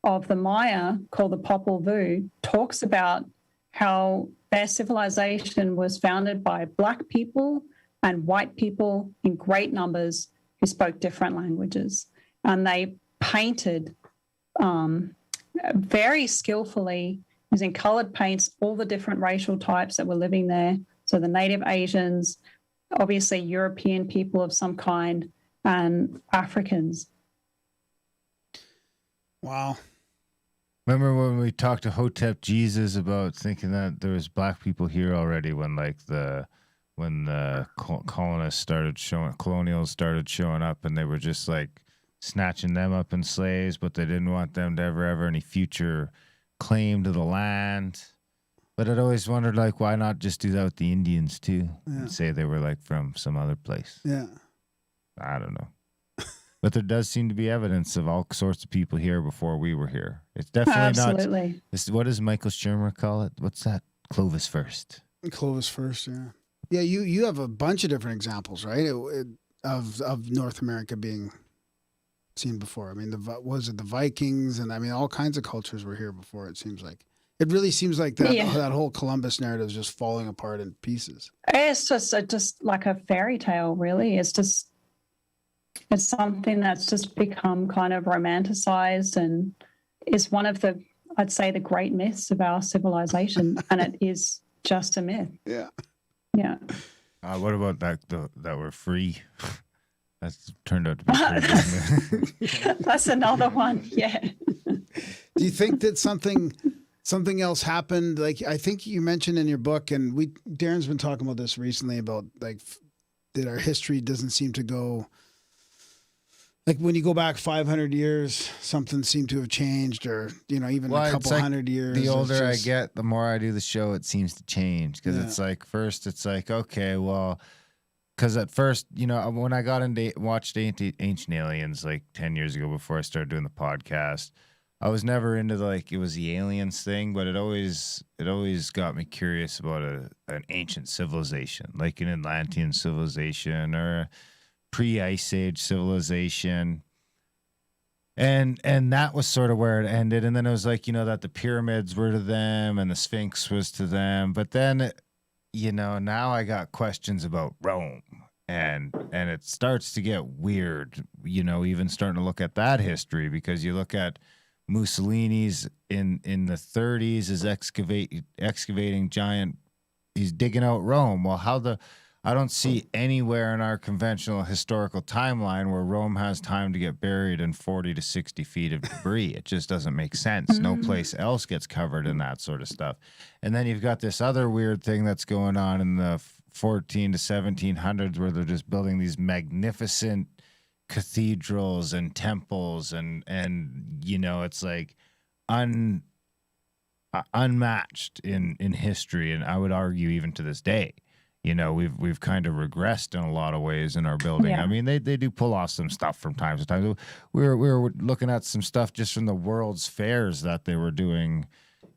of the Maya, called the Popol Vuh, talks about how their civilization was founded by Black people and white people in great numbers who spoke different languages. And they painted very skillfully, using colored paints, all the different racial types that were living there. So the native Asians, obviously European people of some kind, and Africans. Wow. Remember when we talked to Hotep Jesus about thinking that there was Black people here already when the colonials started showing up, and they were just like snatching them up in slaves, but they didn't want them to ever have any future claim to the land. But I'd always wondered, like, why not just do that with the Indians too? Yeah. And say they were like from some other place. Yeah. I don't know. But there does seem to be evidence of all sorts of people here before we were here. It's definitely Absolutely. not. What does Michael Shermer call it? What's that? Clovis first. Clovis first, yeah. Yeah, you have a bunch of different examples, right? Of North America being seen before. I mean, was it the Vikings? And I mean, all kinds of cultures were here before, it seems like. It really seems like that whole Columbus narrative is just falling apart in pieces. It's just like a fairy tale, really. It's something that's just become kind of romanticized and is one of the, I'd say, the great myths of our civilization. And it is just a myth. Yeah. Yeah. What about that we're free? That's turned out to be true. That's another one. Yeah. Do you think that something else happened? Like, I think you mentioned in your book, and Darren's been talking about this recently, about like that our history doesn't seem to go, like when you go back 500 years, something seemed to have changed, or, even a couple hundred years. The older I get, the more I do the show, it seems to change. Because it's like, first it's like, okay, well, because at first, when I got into watched Ancient Aliens like 10 years ago before I started doing the podcast, I was never into it was the aliens thing, but it always got me curious about an ancient civilization, like an Atlantean civilization or a pre-Ice Age civilization. And that was sort of where it ended. And then it was like, that the pyramids were to them and the Sphinx was to them. But then, now I got questions about Rome. And it starts to get weird, even starting to look at that history, because you look at Mussolini's in the 30s is excavating giant. He's digging out Rome. Well, I don't see anywhere in our conventional historical timeline where Rome has time to get buried in 40 to 60 feet of debris. It just doesn't make sense. No place else gets covered in that sort of stuff. And then you've got this other weird thing that's going on in the 14 to 1700s where they're just building these magnificent cathedrals and temples and it's like unmatched in history, and I would argue even to this day. We've kind of regressed in a lot of ways in our building. Yeah. I mean, they do pull off some stuff from time to time. We were looking at some stuff just from the World's Fairs that they were doing,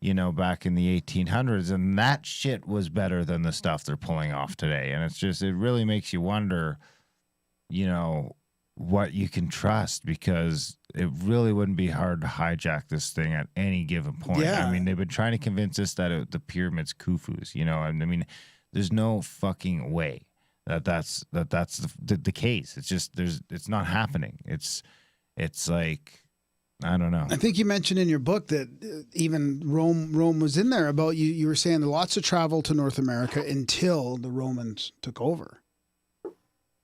back in the 1800s, and that shit was better than the stuff they're pulling off today. And it really makes you wonder, what you can trust, because it really wouldn't be hard to hijack this thing at any given point. Yeah. I mean, they've been trying to convince us that the pyramid's Khufu's, you know, and I mean, there's no fucking way that's the case. It's just, it's not happening. It's like, I don't know. I think you mentioned in your book that even Rome was in there about you. You were saying lots of travel to North America until the Romans took over.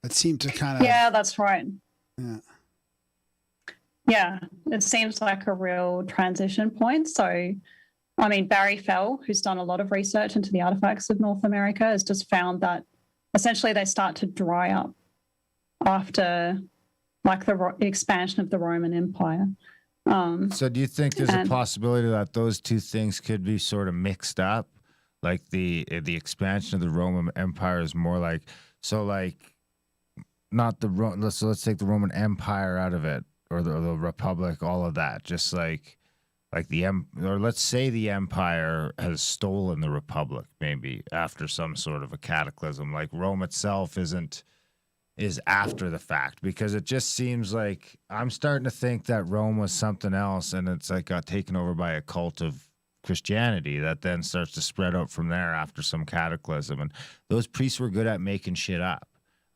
It seemed to kind of. Yeah, that's right. Yeah. Yeah, it seems like a real transition point. So, I mean, Barry Fell, who's done a lot of research into the artifacts of North America, has just found that essentially they start to dry up after like the expansion of the Roman Empire. So do you think there's a possibility that those two things could be sort of mixed up? Like the expansion of the Roman Empire is more like, so like not the, let's take the Roman Empire out of it, or the Republic, all of that. Just like or let's say the Empire has stolen the Republic maybe after some sort of a cataclysm. Like Rome itself is after the fact, because it just seems like I'm starting to think that Rome was something else, and it's like got taken over by a cult of Christianity that then starts to spread out from there after some cataclysm. And those priests were good at making shit up.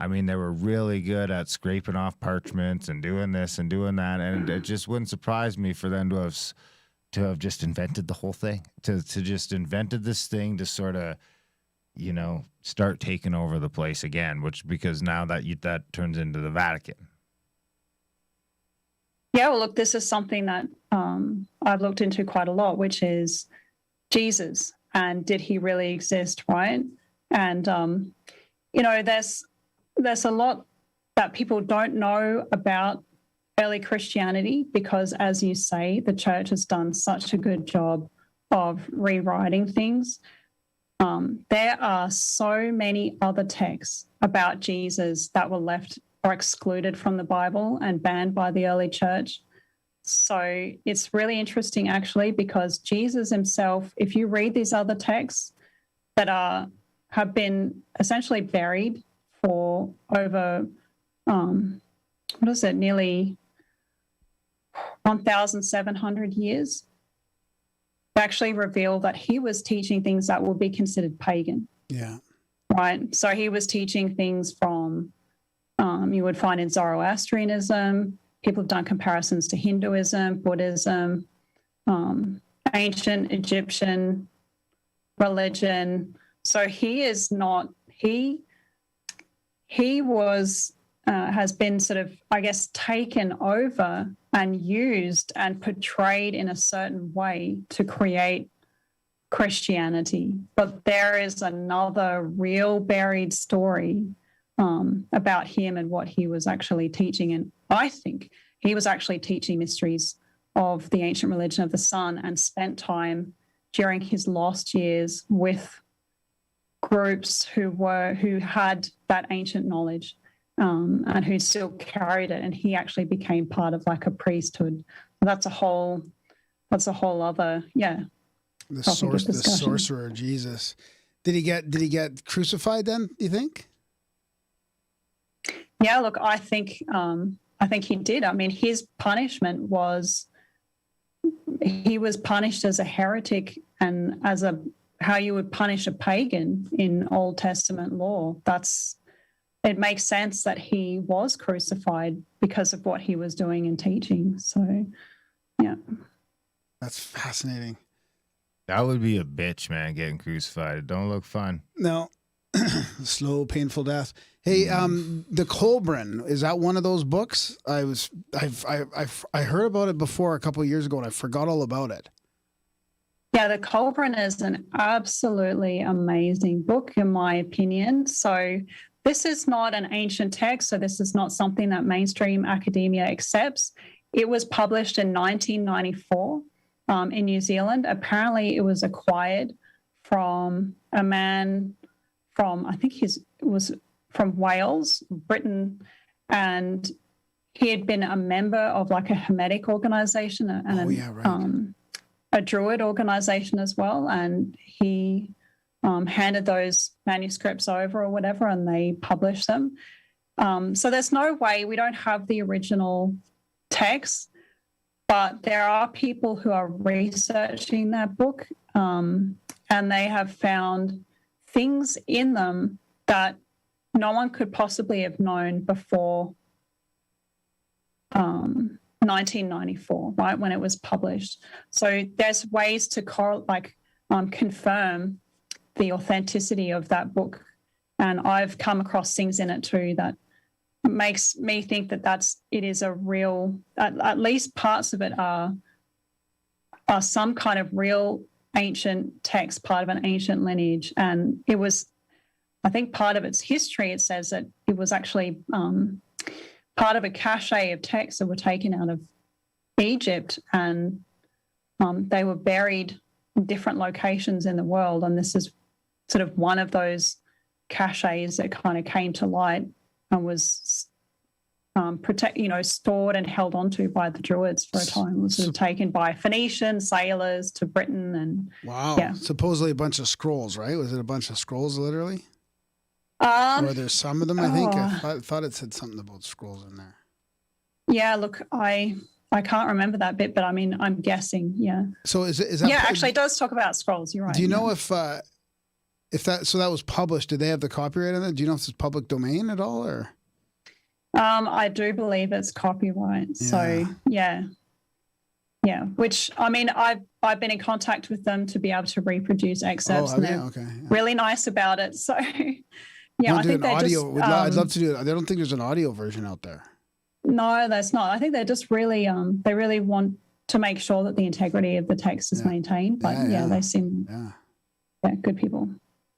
I mean, they were really good at scraping off parchments and doing this and doing that, and it just wouldn't surprise me for them to have just invented the whole thing, to just invented this thing to sort of, you know, start taking over the place again, because now that turns into the Vatican. Yeah, well, look, this is something that I've looked into quite a lot, which is Jesus, and did he really exist, right? And, you know, there's a lot that people don't know about early Christianity because, as you say, the church has done such a good job of rewriting things. There are so many other texts about Jesus that were left or excluded from the Bible and banned by the early church. So it's really interesting, actually, because Jesus himself, if you read these other texts that have been essentially buried for over, nearly 1,700 years, actually reveal that he was teaching things that will be considered pagan. Yeah. Right. So he was teaching things from, you would find in Zoroastrianism. People have done comparisons to Hinduism, Buddhism, ancient Egyptian religion. So he is not, he was, has been sort of, I guess, taken over and used and portrayed in a certain way to create Christianity. But there is another real buried story about him and what he was actually teaching. And I think he was actually teaching mysteries of the ancient religion of the sun and spent time during his lost years with groups who had that ancient knowledge and who still carried it. And he actually became part of like a priesthood. That's a whole other, yeah. The sorcerer Jesus. Did he get crucified then, do you think? Yeah, look, I think he did. I mean, his punishment was he was punished as a heretic and as how you would punish a pagan in Old Testament law. It makes sense that he was crucified because of what he was doing and teaching. So, yeah. That's fascinating. That would be a bitch, man, getting crucified. It don't look fun. No. Slow, painful death. Hey, the Kolbrin, is that one of those books? I heard about it before a couple of years ago and I forgot all about it. Yeah, the Cobrin is an absolutely amazing book, in my opinion. So this is not an ancient text, so this is not something that mainstream academia accepts. It was published in 1994 in New Zealand. Apparently, it was acquired from a man from, I think it was from Wales, Britain, and he had been a member of like a Hermetic organization and a Druid organization as well. And he handed those manuscripts over or whatever, and they published them. So there's no way, we don't have the original text, but there are people who are researching that book, and they have found things in them that no one could possibly have known before 1994, right, when it was published. So there's ways to confirm the authenticity of that book, and I've come across things in it too that makes me think that it is a real, at least parts of it are some kind of real ancient text, part of an ancient lineage. And it was, I think part of its history, it says that it was actually part of a cache of texts that were taken out of Egypt, and they were buried in different locations in the world. And this is sort of one of those caches that kind of came to light and was stored and held onto by the Druids for a time. It was sort of taken by Phoenician sailors to Britain. And wow, yeah. Supposedly a bunch of scrolls, right? Was it a bunch of scrolls, literally? Or there's some of them, I think. I thought it said something about scrolls in there. Yeah, look, I can't remember that bit, but I mean, I'm guessing, yeah. So is that? Yeah, actually, it does talk about scrolls. You're right. Do you know if that was published? Did they have the copyright on it? Do you know if it's public domain at all, or? I do believe it's copyright. Yeah. So yeah. Which, I mean, I've been in contact with them to be able to reproduce excerpts, and they're really nice about it. So yeah, I think they're audio. just. I'd love to do it. I don't think there's an audio version out there. No, that's not. I think they're just really, they really want to make sure that the integrity of the text is maintained. But they seem good people.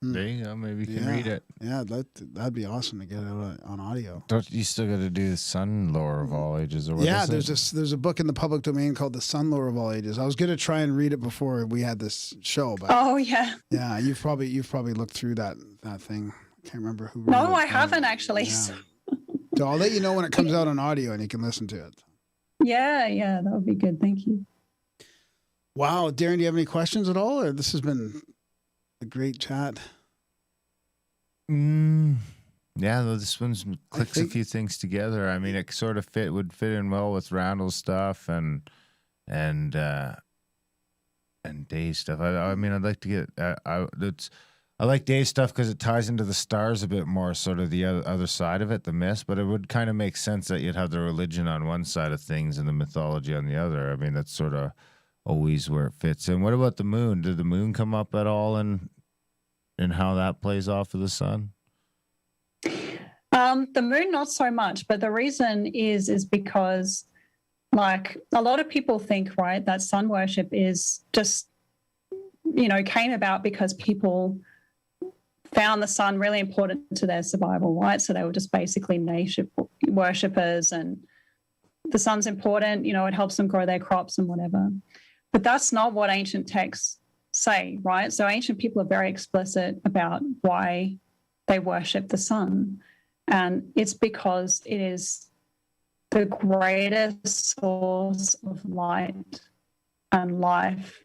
There you go. Maybe you can read it. Yeah, that'd be awesome to get it on audio. Don't you still got to do the Sun Lore of All Ages? Or what there's a book in the public domain called The Sun Lore of All Ages. I was going to try and read it before we had this show, but yeah, you've probably looked through that thing. I can't remember who. No, I haven't actually. Yeah. So I'll let you know when it comes out on audio and you can listen to it. Yeah, that would be good. Thank you. Wow, Darren, do you have any questions at all, or this has been a great chat? Yeah, this one's clicks a few things together. I mean, it sort of would fit in well with Randall's stuff and Dave's stuff. I mean, I'd like to get I like Dave's stuff because it ties into the stars a bit more, sort of the other side of it, the myths. But it would kind of make sense that you'd have the religion on one side of things and the mythology on the other. I mean, that's sort of always where it fits in. What about the moon? Did the moon come up at all in how that plays off of the sun? The moon, not so much. But the reason is because, like, a lot of people think, right, that sun worship is just, came about because people found the sun really important to their survival, right? So they were just basically nature worshippers, and the sun's important, it helps them grow their crops and whatever. But that's not what ancient texts say, right? So ancient people are very explicit about why they worship the sun. And it's because it is the greatest source of light and life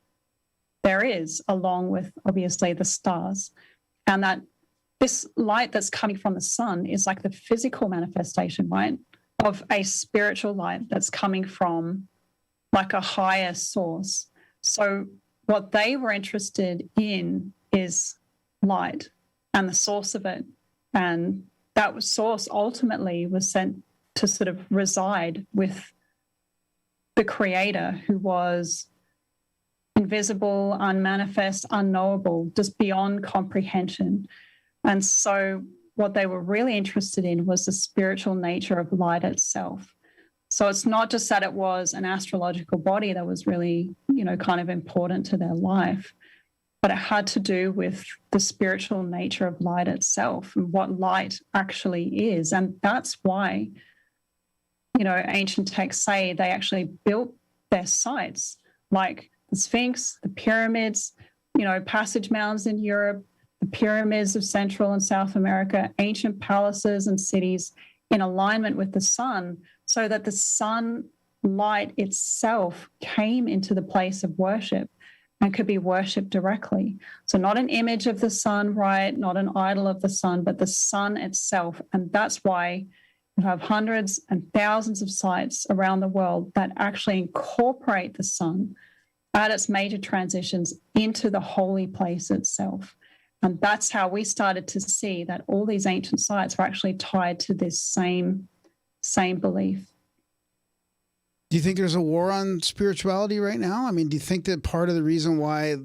there is, along with obviously the stars. And that this light that's coming from the sun is like the physical manifestation, right, of a spiritual light that's coming from like a higher source. So what they were interested in is light and the source of it. And that source ultimately was sent to sort of reside with the creator, who was invisible, unmanifest, unknowable, just beyond comprehension. And so what they were really interested in was the spiritual nature of light itself. So it's not just that it was an astrological body that was really, kind of important to their life, but it had to do with the spiritual nature of light itself and what light actually is. And that's why, ancient texts say they actually built their sites, like the Sphinx, the pyramids, passage mounds in Europe, the pyramids of Central and South America, ancient palaces and cities in alignment with the sun, so that the sun light itself came into the place of worship and could be worshipped directly. So not an image of the sun, right? Not an idol of the sun, but the sun itself. And that's why We have hundreds and thousands of sites around the world that actually incorporate the sun at its major transitions into the holy place itself. And that's how we started to see that all these ancient sites were actually tied to this same belief. Do you think there's a war on spirituality right now? I mean, do you think that part of the reason why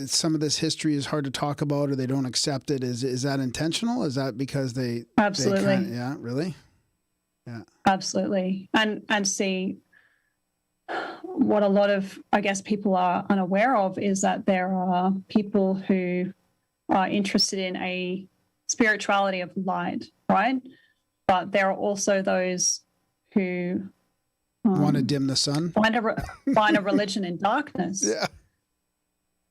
some of this history is hard to talk about or they don't accept it is that intentional? Is that because they Absolutely. Yeah, really? Yeah. Absolutely. And see, what a lot of, I guess, people are unaware of is that there are people who are interested in a spirituality of light, right? But there are also those who want to dim the sun, find a religion in darkness. Yeah.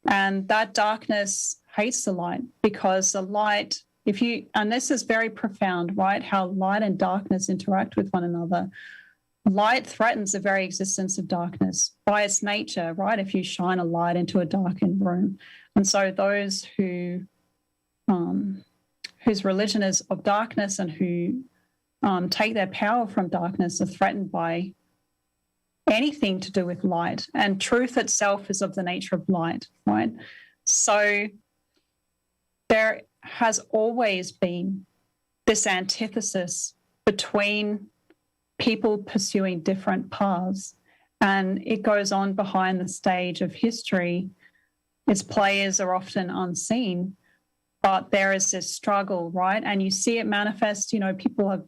And that darkness hates the light, because the light, and this is very profound, right? How light and darkness interact with one another. Light threatens the very existence of darkness by its nature, right? If you shine a light into a darkened room. And so those whose religion is of darkness and who take their power from darkness are threatened by anything to do with light. And truth itself is of the nature of light, right? So there has always been this antithesis between people pursuing different paths, and it goes on behind the stage of history. Its players are often unseen, but there is this struggle, right? And you see it manifest, people have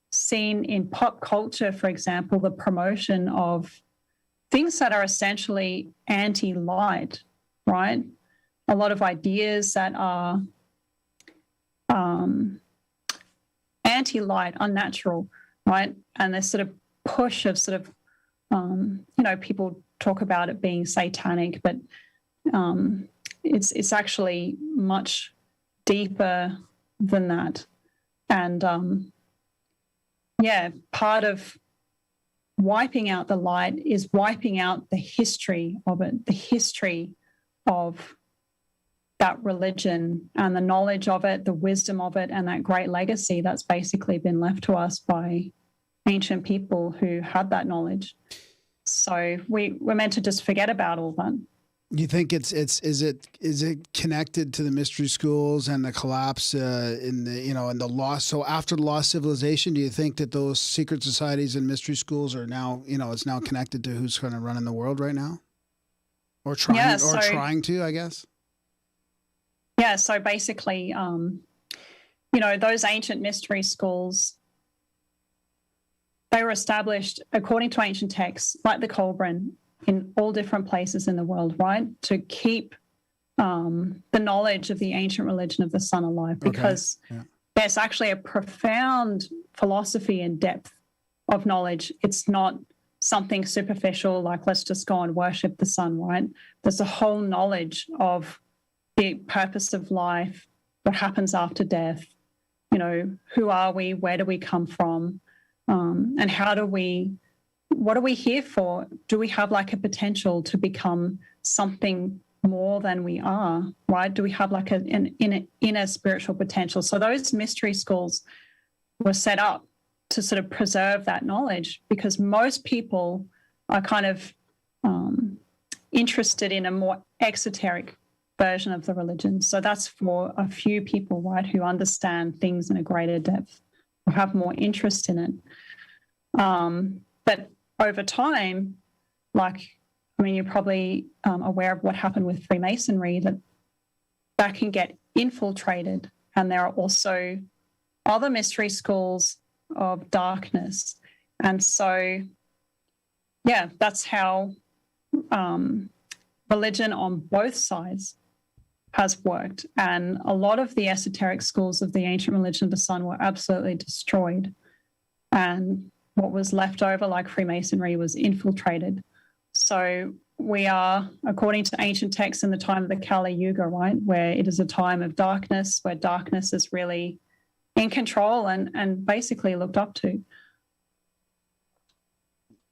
seen in pop culture, for example, the promotion of things that are essentially anti-light, right? A lot of ideas that are anti-light, unnatural, right? And this sort of push of people talk about it being satanic, but it's actually much deeper than that. And part of wiping out the light is wiping out the history of it, the history of that religion and the knowledge of it, the wisdom of it, and that great legacy that's basically been left to us by ancient people who had that knowledge. So we're meant to just forget about all that. Do you think is it connected to the mystery schools and the collapse in the lost? So after the lost civilization, do you think that those secret societies and mystery schools are now, it's now connected to who's kind of running the world right now, or trying to, I guess? Yeah. So basically, those ancient mystery schools, they were established according to ancient texts, like the Cobrin, in all different places in the world, right? To keep the knowledge of the ancient religion of the sun alive, because there's actually a profound philosophy and depth of knowledge. It's not something superficial, like let's just go and worship the sun, right? There's a whole knowledge of the purpose of life, what happens after death, who are we, where do we come from, and what are we here for? Do we have like a potential to become something more than we are, right? Do we have like an inner spiritual potential? So those mystery schools were set up to sort of preserve that knowledge, because most people are kind of interested in a more exoteric version of the religion. So that's for a few people, right, who understand things in a greater depth, who have more interest in it. But over time, you're probably aware of what happened with Freemasonry, that can get infiltrated. And there are also other mystery schools of darkness. And so, that's how religion on both sides has worked. And a lot of the esoteric schools of the ancient religion of the sun were absolutely destroyed. And what was left over, like Freemasonry, was infiltrated. So we are, according to ancient texts, in the time of the Kali Yuga, right, where it is a time of darkness, where darkness is really in control and basically looked up to.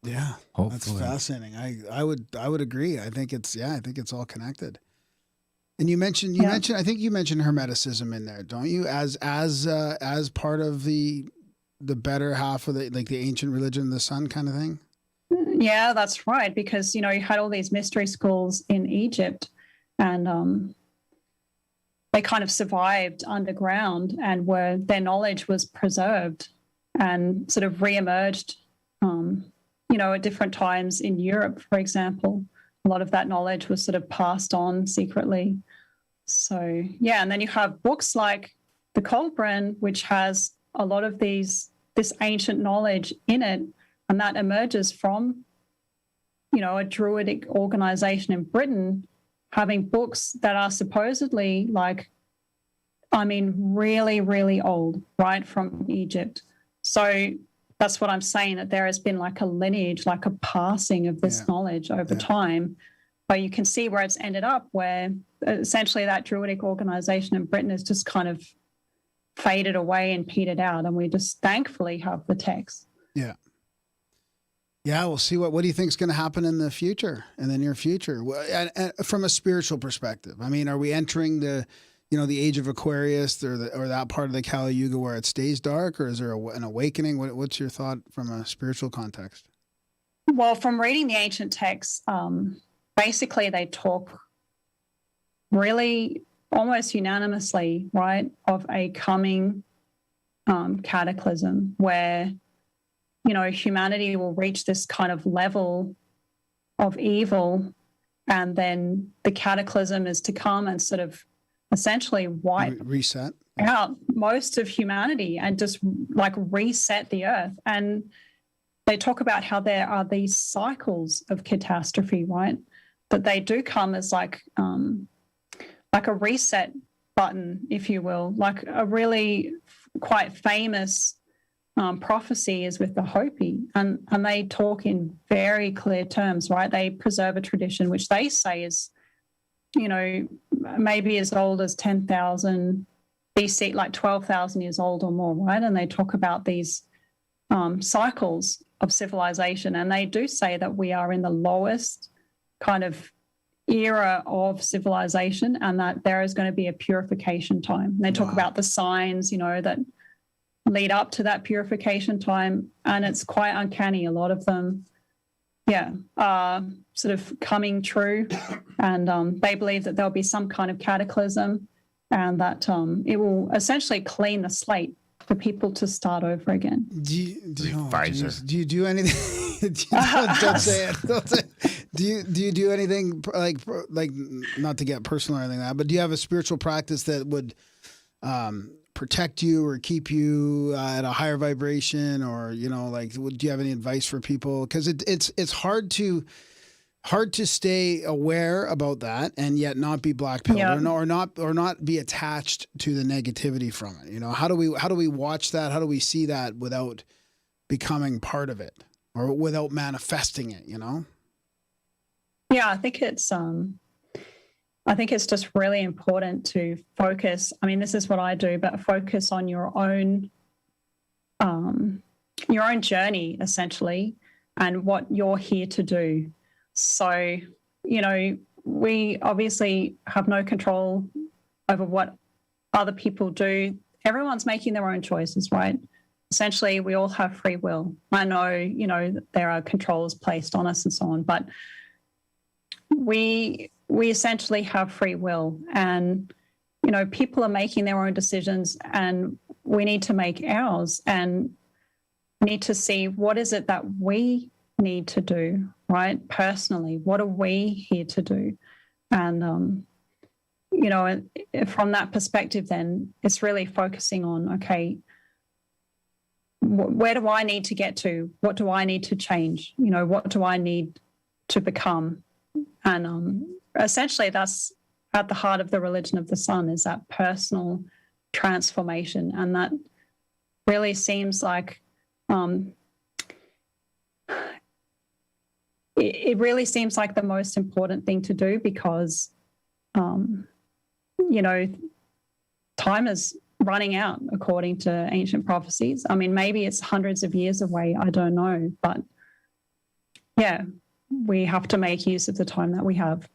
Yeah, hopefully. That's fascinating. I would agree. I think it's all connected. And you mentioned I think you mentioned Hermeticism in there, don't you? As part of the the better half of the ancient religion of the sun kind of thing? Yeah, that's right. Because, you had all these mystery schools in Egypt, and they kind of survived underground, and their knowledge was preserved and sort of reemerged, at different times in Europe, for example. A lot of that knowledge was sort of passed on secretly. So, yeah, and then you have books like the Kolbrin, which has a lot of this ancient knowledge in it, and that emerges from, a druidic organization in Britain having books that are supposedly really, really old, right, from Egypt. So that's what I'm saying, that there has been like a lineage, like a passing of this knowledge over time. But you can see where it's ended up, where essentially that druidic organization in Britain has just kind of faded away and petered out, and we just thankfully have the text. Yeah. Yeah, we'll see. What do you think is going to happen in the future, in the near future, and from a spiritual perspective? I mean, are we entering the age of Aquarius or that part of the Kali Yuga where it stays dark, or is there an awakening? What's your thought from a spiritual context? Well, from reading the ancient texts, basically they talk really almost unanimously, right, of a coming cataclysm where, humanity will reach this kind of level of evil, and then the cataclysm is to come and sort of essentially wipe reset out most of humanity and just reset the earth. And they talk about how there are these cycles of catastrophe, right? That they do come as like a reset button, if you will, like a really quite famous prophecy is with the Hopi, and they talk in very clear terms, right? They preserve a tradition which they say is, maybe as old as 10,000 BC, like 12,000 years old or more, right? And they talk about these cycles of civilization, and they do say that we are in the lowest kind of era of civilization, and that there is going to be a purification time. And they talk about the signs, that lead up to that purification time, and it's quite uncanny. A lot of them, are sort of coming true, and they believe that there'll be some kind of cataclysm, and that it will essentially clean the slate for people to start over again. Do you do anything? Don't say it. Don't say it. Do you do anything like not to get personal or anything like that, but do you have a spiritual practice that would protect you or keep you at a higher vibration, or do you have any advice for people? Because it's hard to stay aware about that and yet not be black-pilled or not be attached to the negativity from it. How do we watch that? How do we see that without becoming part of it or without manifesting it? Yeah, I think it's just really important to focus. I mean, this is what I do, but focus on your own journey, essentially, and what you're here to do. So, we obviously have no control over what other people do. Everyone's making their own choices, right? Essentially, we all have free will. I know, that there are controls placed on us and so on, but we essentially have free will, and people are making their own decisions, and we need to make ours, and need to see what is it that we need to do, right? Personally, what are we here to do? And from that perspective, then it's really focusing on, okay, where do I need to get to? What do I need to change? What do I need to become? And essentially, that's at the heart of the religion of the sun, is that personal transformation. And that really seems like it really seems like the most important thing to do, because time is running out according to ancient prophecies. I mean, maybe it's hundreds of years away, I don't know, but we have to make use of the time that we have.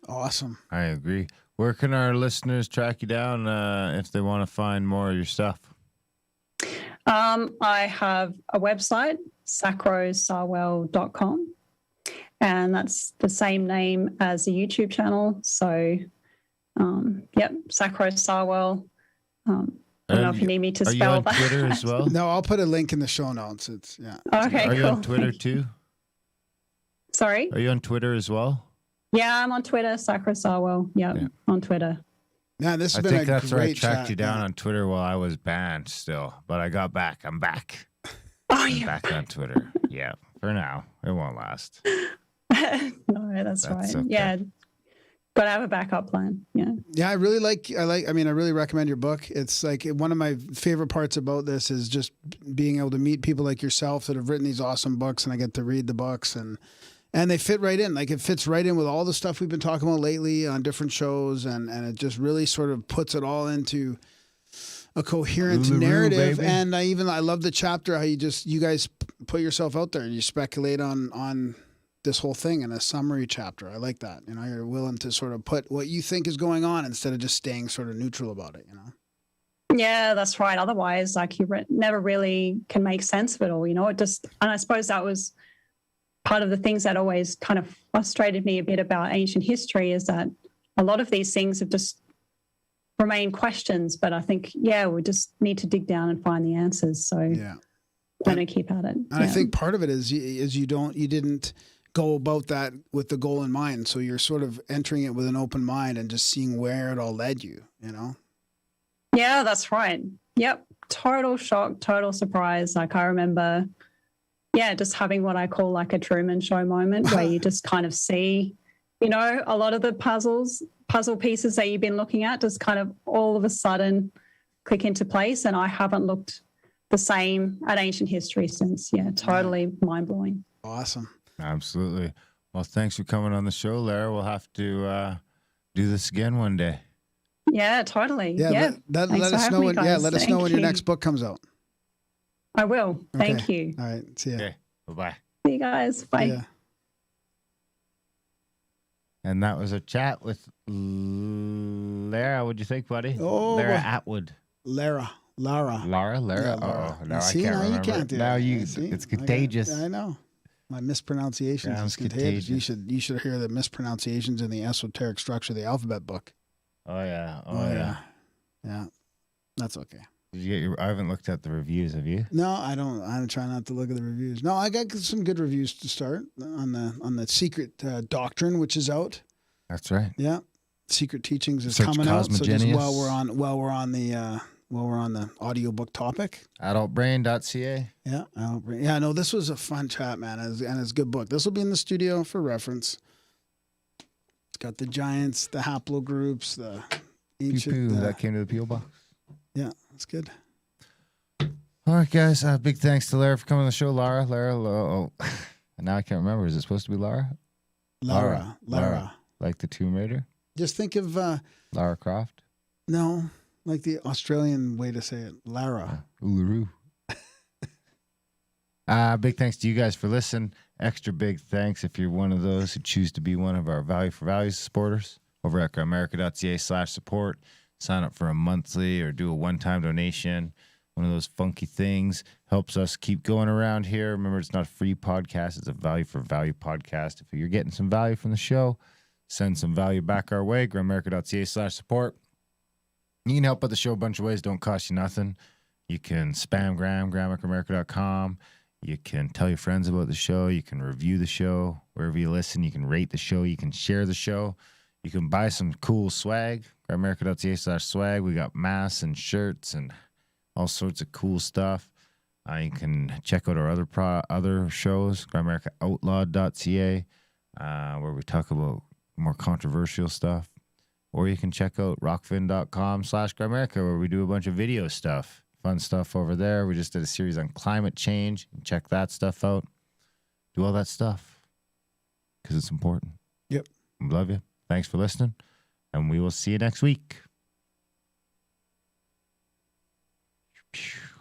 Awesome. I agree. Where can our listeners track you down if they want to find more of your stuff? I have a website, sakrosawel.com, and that's the same name as the YouTube channel. So, Sakro Sawel. I don't know if you need me to spell that. Are you on Twitter as well? No, I'll put a link in the show notes. It's Okay, Are you cool. on Twitter too? Sorry? Are you on Twitter as well? Yeah, I'm on Twitter, Sakro Sawel. Yep, Yeah. on Twitter. Man, this I has been think a that's where I great tracked chat. you down on Twitter while I was banned still, but I got back. I'm back. Oh, I'm yeah. back on Twitter. Yeah, for now. It won't last. No, that's right. okay. Yeah. Got to have a backup plan. Yeah. Yeah, I really recommend your book. It's like one of my favorite parts about this is just being able to meet people like yourself that have written these awesome books, and I get to read the books, and they fit right in. Like, it fits right in with all the stuff we've been talking about lately on different shows, and it just really sort of puts it all into a coherent narrative. Baby. And I love the chapter how you guys put yourself out there and you speculate on this whole thing in a summary chapter. I like that. You know, you're willing to sort of put what you think is going on instead of just staying sort of neutral about it, you know? Yeah, that's right. Otherwise, like, you never really can make sense of it all, you know? And I suppose that was part of the things that always kind of frustrated me a bit about ancient history, is that a lot of these things have just remained questions. But I think, we just need to dig down and find the answers. So Yeah. I'm going to keep at it. And I think part of it is you didn't go about that with the goal in mind. So you're sort of entering it with an open mind and just seeing where it all led you, you know? Yeah, that's right. Yep. Total shock, total surprise. Like, I remember, just having what I call like a Truman Show moment where you just kind of see, you know, a lot of the puzzle pieces that you've been looking at just kind of all of a sudden click into place. And I haven't looked the same at ancient history since. Yeah, totally mind-blowing. Awesome. Absolutely. Well, thanks for coming on the show, Lara. We'll have to do this again one day. Yeah, totally. Yeah. Let us know when. Yeah, let us know when your next book comes out. I will. Thank you. All right. See ya. Okay. Bye-bye. See you guys. Bye. Yeah. And that was a chat with Lara. What'd you think, buddy? Oh, Lara well. Atwood. Lara. Lara? Yeah, Lara. Oh, no, See, I can't now remember. you can't do now it. you, See? it's contagious. I know. My mispronunciations Sounds is contagious. contagious. You should hear the mispronunciations in the esoteric structure of the alphabet book. Oh, yeah. Yeah. That's okay. Did you get I haven't looked at the reviews, have you? No, I don't. I try not to look at the reviews. No, I got some good reviews to start on the Secret Doctrine, which is out. That's right. Yeah, Secret Teachings is Search coming out. So just Cosmogenius. while we're on the audiobook topip. Adultbrain.ca. Yeah, no, this was a fun chat, man, and it's a good book. This will be in the studio for reference. It's got the giants, the haplogroups, the ancient. That came to the P.O. box. Yeah, it's good. All right, guys. Big thanks to Lara for coming on the show. Lara. Oh, now I can't remember. Is it supposed to be Lara? Lara. Like the Tomb Raider? Just think of Lara Croft? no, like the Australian way to say it, Lara. Uluru. Big thanks to you guys for listening. Extra big thanks if you're one of those who choose to be one of our Value for Values supporters over at Grimerica.ca/support. Sign up for a monthly or do a one-time donation. One of those funky things helps us keep going around here. Remember, it's not a free podcast. It's a Value for Value podcast. If you're getting some value from the show, send some value back our way. Grimerica.ca/support. You can help out the show a bunch of ways. Don't cost you nothing. You can spam Graham at Grimerica.com. You can tell your friends about the show. You can review the show wherever you listen. You can rate the show. You can share the show. You can buy some cool swag. Grimerica.ca/swag. We got masks and shirts and all sorts of cool stuff. You can check out our other shows, GrimericaOutlawed.ca, where we talk about more controversial stuff. Or you can check out rockfin.com/Grimerica, where we do a bunch of video stuff. Fun stuff over there. We just did a series on climate change. Check that stuff out. Do all that stuff because it's important. Yep. We love you. Thanks for listening, and we will see you next week.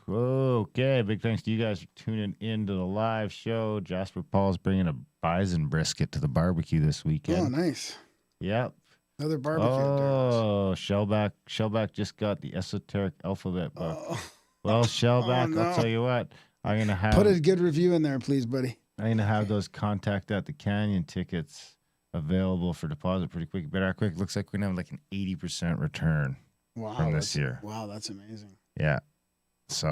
Okay, big thanks to you guys for tuning in to the live show. Jasper Paul's bringing a bison brisket to the barbecue this weekend. Oh, nice. Yep. Another barbecue. Oh, Shellback just got the esoteric alphabet book. Oh. Well, Shellback, no. I'll tell you what. I'm gonna have Put a good review in there, please, buddy. I'm gonna have those Contact at the Canyon tickets available for deposit pretty quick. But our quick looks like we're gonna have like an 80% return Wow, from this year. Wow, that's amazing. Yeah. So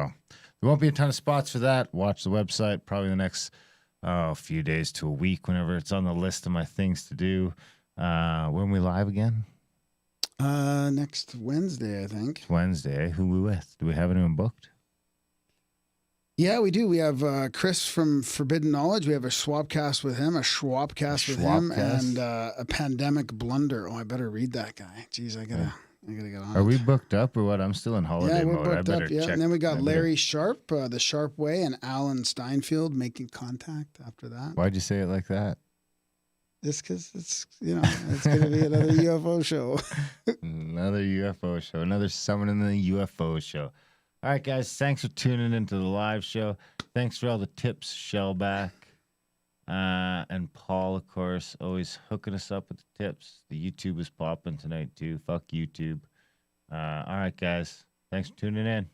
there won't be a ton of spots for that. Watch the website probably the next few days to a week whenever it's on the list of my things to do. When we live again? Next Wednesday, I think. Wednesday. Who we with? Do we have anyone booked? Yeah, we do. We have Chris from Forbidden Knowledge. We have a Swapcast with him, a Schwabcast with him, Schwabcast. and a Pandemic Blunder. Oh, I better read that guy. Jeez, I gotta get on. Are it. we booked up or what? I'm still in holiday Yeah, we're mode. I booked better up. Yeah, check. and then we got I better- Larry Sharp, the Sharp Way, and Alan Steinfeld making contact after that. Why'd you say it like that? Just because it's it's gonna be another UFO show. Another UFO show. Another summoning the UFO show. All right, guys. Thanks for tuning into the live show. Thanks for all the tips, Shellback. And Paul, of course, always hooking us up with the tips. The YouTube is popping tonight, too. Fuck YouTube. All right, guys. Thanks for tuning in.